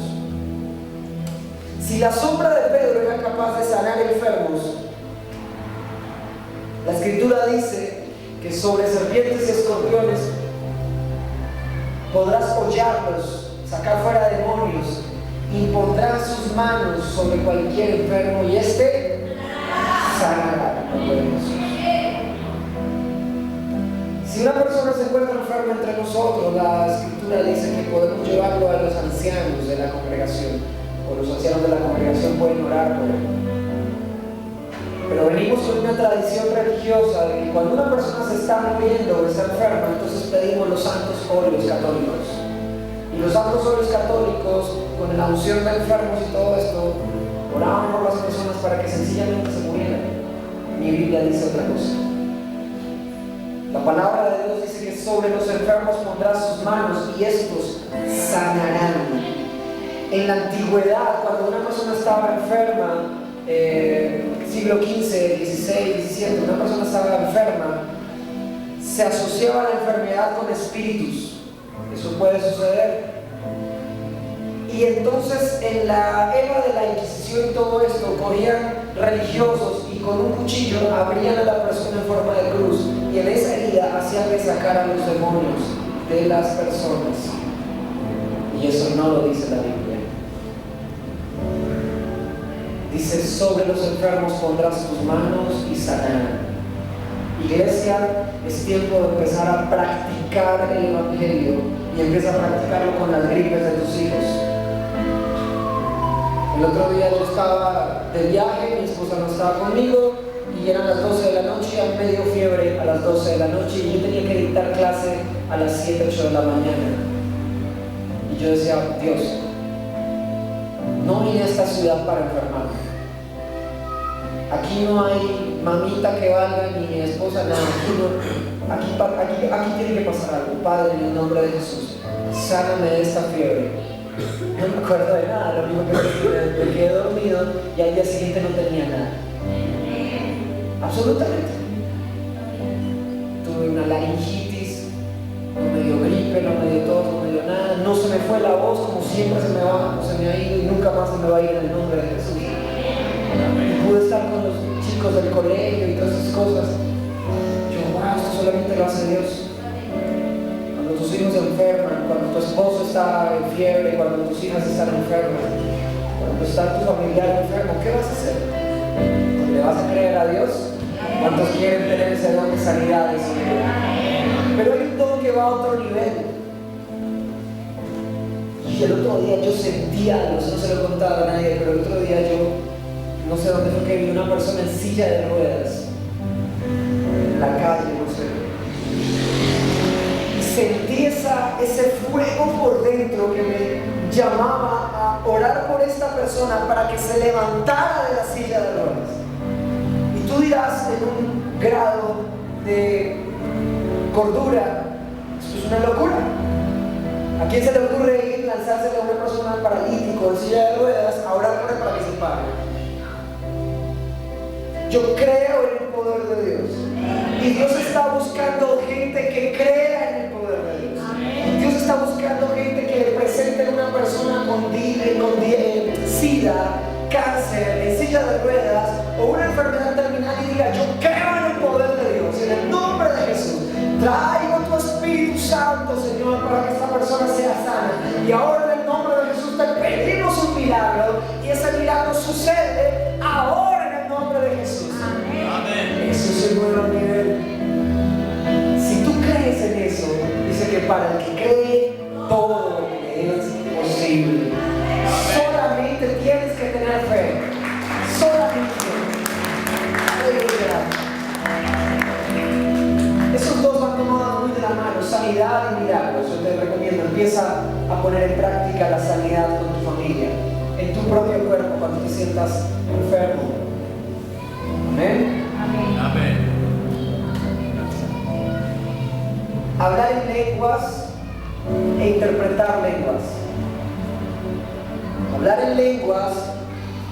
S1: Si la sombra de Pedro era capaz de sanar enfermos, la Escritura dice que sobre serpientes y escorpiones podrás hollarlos, sacar fuera demonios, impondrás sus manos sobre cualquier enfermo y este sanará. Si una persona se encuentra enferma entre nosotros, la Escritura dice que podemos llevarlo a los ancianos de la congregación, o los ancianos de la congregación pueden orar por él. Pero venimos con una tradición religiosa de que cuando una persona se está muriendo o está enferma, entonces pedimos los santos óleos católicos. Y los santos óleos católicos, con la unción de enfermos y todo esto, oraban por las personas para que sencillamente se murieran. Mi Biblia dice otra cosa. La palabra de Dios dice que sobre los enfermos pondrás sus manos y estos sanarán. En la antigüedad, cuando una persona estaba enferma, siglo XV, XVI, XVII, una persona estaba enferma, se asociaba la enfermedad con espíritus. Eso puede suceder. Y entonces en la era de la Inquisición y todo esto, cogían religiosos y con un cuchillo abrían a la persona en forma de cruz, y en esa herida hacían que sacar a los demonios de las personas. Y eso no lo dice la Biblia. Dice, sobre los enfermos pondrás tus manos y sanarán. Iglesia, es tiempo de empezar a practicar el Evangelio, y empieza a practicarlo con las gripes de tus hijos. El otro día yo estaba de viaje, mi esposa no estaba conmigo, y eran las 12 de la noche, ya me dio fiebre a las 12 de la noche, y yo tenía que dictar clase a las 7, 8 de la mañana. Y yo decía, Dios, no vine a esta ciudad para enfermarme. Aquí no hay mamita que valga, ni mi esposa, nada. Aquí tiene que pasar algo. Padre, en el nombre de Jesús, sáname de esta fiebre. No me acuerdo de nada, lo único que me quedé dormido y al día siguiente no tenía nada. Absolutamente. Tuve una laringitis, no me dio gripe, no me dio tos, no me dio nada. No se me fue la voz como siempre se me ha ido y nunca más se me va a ir en el nombre de Jesús. Pude estar con los chicos del colegio y todas esas cosas. Yo, wow, esto solamente lo hace Dios. Cuando tus hijos se enferman, cuando tu esposo está en fiebre, cuando tus hijas están enfermas, cuando está tu familiar enfermo, ¿qué vas a hacer? ¿Le vas a creer a Dios? ¿Cuántos quieren tener ese don de sanidades? Pero hay un don que va a otro nivel. Y el otro día yo sentía, no se lo he contado a nadie, pero el otro día yo, no sé dónde fue que vi una persona en silla de ruedas, en la calle, no sé. Y sentí ese fuego por dentro que me llamaba a orar por esta persona para que se levantara de la silla de ruedas. Y tú dirás, en un grado de cordura, esto es una locura. ¿A quién se le ocurre ir lanzarse a una persona paralítico en silla de ruedas a orar por él para que se pare? Yo creo en el poder de Dios. Y Dios está buscando gente que crea en el poder de Dios. Dios está buscando gente que le presente a una persona con SIDA, cáncer, en silla de ruedas o una enfermedad terminal y diga, yo creo en el poder de Dios, en el nombre de Jesús. Traigo tu Espíritu Santo, Señor, para que esta persona sea sana. Y ahora en el nombre de Jesús te pedimos un milagro, y ese milagro sucede ahora en el nombre de Jesús. Amén. Eso es el nuevo nivel. Si tú crees en eso, dice que para el que cree, todo es posible. Solamente tienes que tener fe. Solamente. Esos dos van tomados muy de la mano, sanidad y milagros. Yo te recomiendo, empieza a poner en práctica la sanidad con tu familia, en tu propio cuerpo, cuando te sientas enfermo. Amén.
S2: Amén. Amén.
S1: Hablar en lenguas e interpretar lenguas. Hablar en lenguas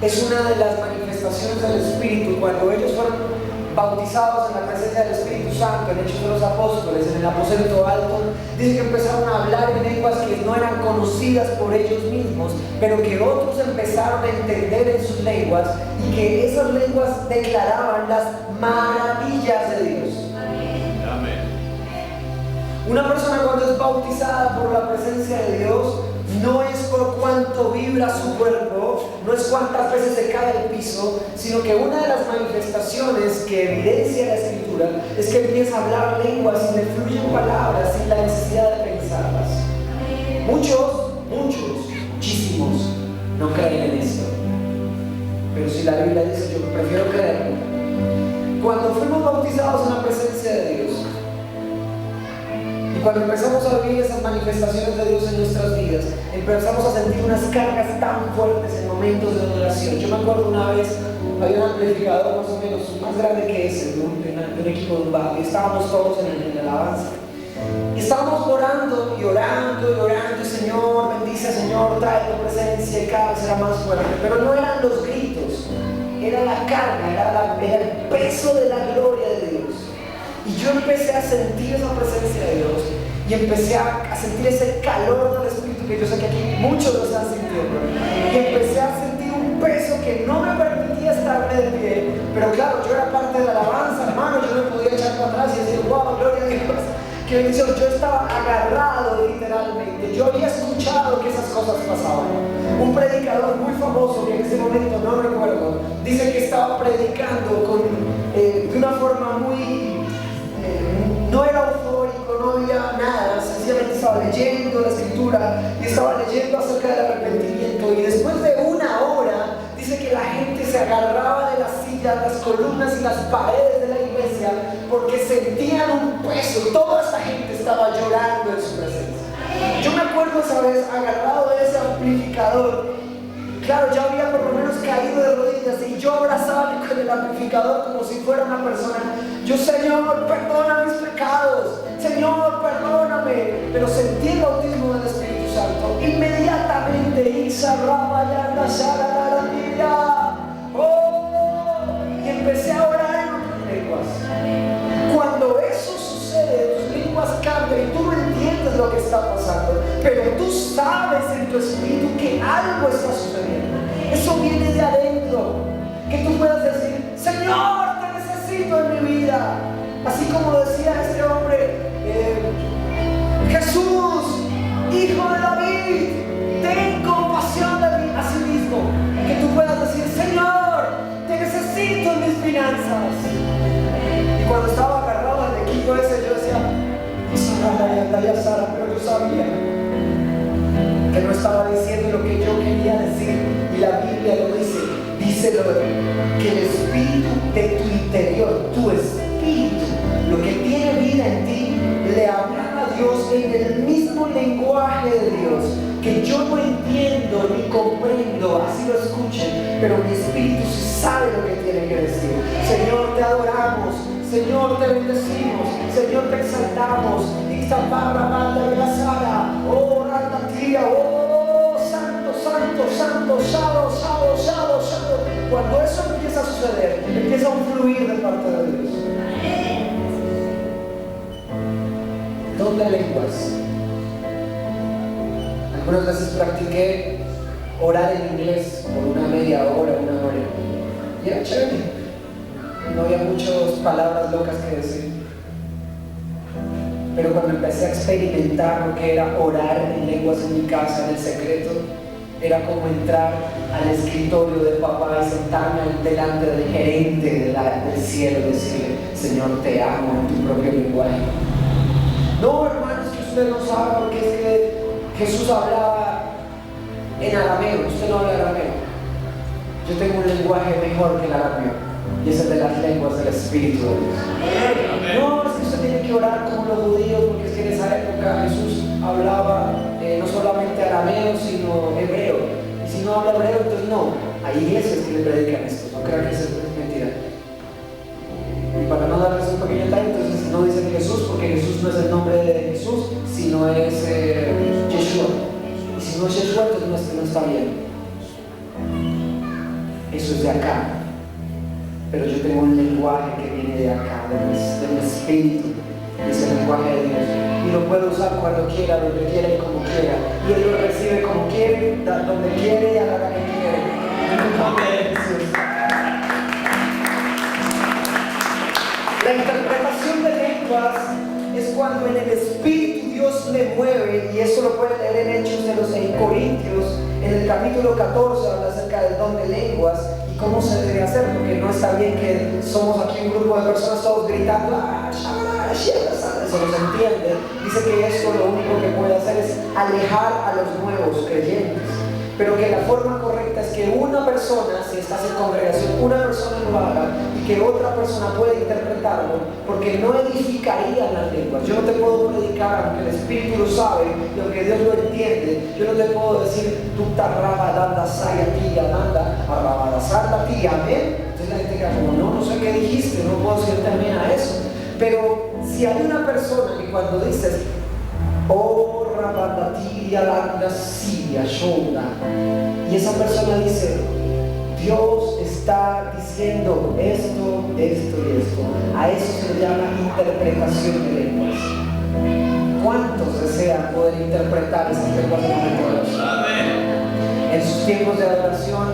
S1: es una de las manifestaciones manifestaciones del Espíritu, cuando ellos fueron bautizados en la presencia del Espíritu Santo, en Hechos de los Apóstoles, en el aposento alto, dice que empezaron a hablar en lenguas que no eran conocidas por ellos mismos, pero que otros empezaron a entender en sus lenguas, y que esas lenguas declaraban las maravillas de Dios.
S2: Amén.
S1: Una persona cuando es bautizada por la presencia de Dios, no es por cuánto vibra su cuerpo, no es cuántas veces se cae al piso, sino que una de las manifestaciones que evidencia la Escritura es que empieza a hablar lenguas y le fluyen palabras sin la necesidad de pensarlas. Muchísimos no creen en esto, pero si la Biblia dice, yo prefiero creerlo. Cuando fuimos bautizados en la presencia de Dios, y cuando empezamos a vivir esas manifestaciones de Dios en nuestras vidas, empezamos a sentir unas cargas tan fuertes en momentos de adoración. Yo me acuerdo una vez, había un amplificador más o menos más grande que ese, de un equipo de un bar, y estábamos todos en la alabanza. Y estábamos orando, y Señor, bendice, Señor, trae tu presencia, y cada vez era más fuerte. Pero no eran los gritos, era la carga, era el peso de la gloria de Dios. Y yo empecé a sentir esa presencia de Dios, y empecé a sentir ese calor del Espíritu, que yo sé que aquí muchos lo están sintiendo, y empecé a sentir un peso que no me permitía estarme de pie. Pero claro, yo era parte de la alabanza, hermano, yo me podía echar para atrás y decir, wow, gloria a Dios, qué bendición. Yo estaba agarrado literalmente, yo había escuchado que esas cosas pasaban. Un predicador muy famoso, que en ese momento no recuerdo, dice que estaba predicando de una forma muy... no era eufórico, no había nada, sencillamente estaba leyendo la Escritura y estaba leyendo acerca del arrepentimiento, y después de una hora dice que la gente se agarraba de las sillas, las columnas y las paredes de la iglesia porque sentían un peso. Toda esa gente estaba llorando en su presencia. Yo me acuerdo esa vez agarrado de ese amplificador. Claro, ya había por lo menos caído de rodillas y yo abrazaba con el amplificador como si fuera una persona. Yo, Señor, perdona mis pecados, Señor, perdóname. Pero sentí el bautismo del Espíritu Santo. Inmediatamente, y empecé a orar en otras lenguas. Cuando eso sucede, tus lenguas cambian y tú no entiendes lo que está pasando, pero tú sabes en tu espíritu que algo está sucediendo. Eso viene de adentro, que tú puedas decir, Señor, te necesito en mi vida. Así como decía este hombre, Jesús, Hijo de David, ten compasión de mí. Así mismo, que tú puedas decir, Señor, te necesito en mis finanzas. Y cuando estaba agarrado al equipo ese, yo decía, pero yo sabía que no estaba diciendo lo que yo quería decir, y la Biblia lo dice. Dice que el espíritu de tu interior, tu espíritu, lo que tiene vida en ti, le habla a Dios en el mismo lenguaje de Dios, que yo no entiendo ni comprendo, así lo escuchen, pero mi espíritu sí sabe lo que tiene que decir. Señor, te adoramos, Señor, te bendecimos, Señor, te exaltamos. Oh, santo, santo, santo, sado. Cuando eso empieza a suceder, empieza un fluir de parte de Dios. Don de lenguas. Algunas veces practiqué orar en inglés por una media hora, una hora, y era chévere. No había muchas palabras locas que decir. Pero cuando empecé a experimentar lo que era orar en lenguas en mi casa, en el secreto, era como entrar al escritorio de papá y sentarme delante del gerente del cielo y decirle, Señor, te amo en tu propio lenguaje. No, hermanos, que usted no sabe, porque es que Jesús hablaba en arameo. Usted no habla arameo. Yo tengo un lenguaje mejor que el arameo, y es el de las lenguas del Espíritu de Dios. No, es que usted tiene que orar como los judíos, porque es que en esa época Jesús hablaba no solamente arameo, sino hebreo. Y si no habla hebreo, entonces no. Hay iglesias que le predican esto, no crean que es mentira. Y para no darles un pequeño detalle, entonces no dicen Jesús, porque Jesús no es el nombre de Jesús, sino es Yeshua. Y si no es Yeshua, entonces no está bien. Eso es de acá. pero yo tengo un lenguaje que viene de acá, del Espíritu, es el lenguaje de Dios, y lo puedo usar cuando quiera, donde quiera y como quiera, y Él lo recibe como quiere, donde quiere y a la hora que quiere. En el nombre de Jesús. La interpretación de lenguas es cuando en el Espíritu Dios me mueve, y eso lo pueden leer en Hechos de los Corintios, en el capítulo 14 habla acerca del don de lenguas y cómo se debe hacer, porque no está bien que somos aquí un grupo de personas todos gritando, eso no se entiende. Dice que esto lo único que puede hacer es alejar a los nuevos creyentes, pero que la forma correcta es que una persona, si estás en congregación, una persona lo haga y que otra persona pueda interpretarlo, porque no edificarían las lenguas. Yo no te puedo predicar, aunque el Espíritu lo sabe y aunque Dios lo entiende. Yo no te puedo decir, tú tarrabadanda saya tía, nanda, arrabadasanda tía, amén. Entonces la gente queda como, no sé qué dijiste, no puedo decirte amén a eso. Pero si hay una persona que cuando dices, oh, rabandatiria, landa, siria, shonda, y esa persona dice, Dios está diciendo esto, esto y esto, a eso se le llama interpretación de lenguas. ¿Cuántos desean poder interpretar esas lenguas en el corazón? En sus tiempos de adoración,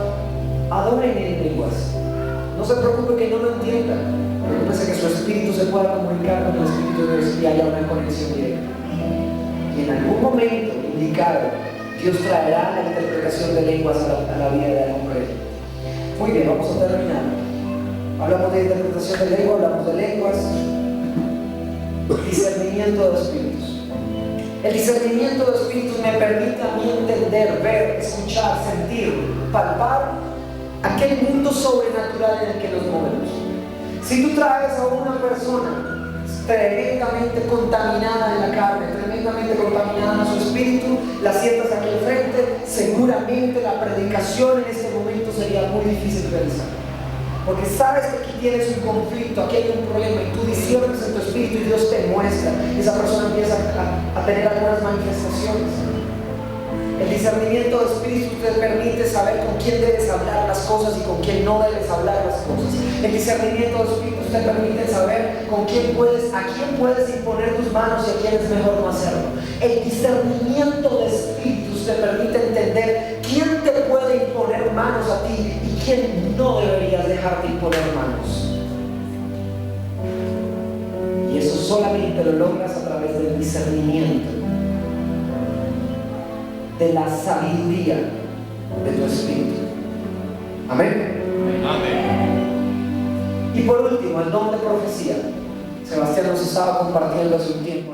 S1: adoren en lenguas. No se preocupe que no lo entiendan. Preocúpese que su espíritu se pueda comunicar con el Espíritu de Dios y haya una conexión directa. Y en algún momento indicado, Dios traerá la interpretación de lenguas a la vida de algún creyente. Muy bien, vamos a terminar. Hablamos de interpretación de lenguas, hablamos de lenguas, discernimiento de espíritus. El discernimiento de espíritus me permite a mí entender, ver, escuchar, sentir, palpar aquel mundo sobrenatural en el que nos movemos. Si tú traes a una persona tremendamente contaminada en la carne, tremendamente contaminada en su espíritu, la sientas aquí al frente, seguramente la predicación en este momento sería muy difícil de realizar. Porque sabes que aquí tienes un conflicto, aquí hay un problema, y tú disciernes en tu espíritu y Dios te muestra. Esa persona empieza a tener algunas manifestaciones. El discernimiento de espíritu te permite saber con quién debes hablar las cosas y con quién no debes hablar las cosas. El discernimiento de espíritu te permite saber a quién puedes imponer tus manos y a quién es mejor no hacerlo. El discernimiento de espíritus te permite entender quién te puede imponer manos a ti y quién no deberías dejarte imponer manos. Y eso solamente lo logras a través del discernimiento, de la sabiduría de tu espíritu. Amén.
S2: Amén.
S1: Y por último, el don de profecía. Sebastián nos estaba compartiendo hace un tiempo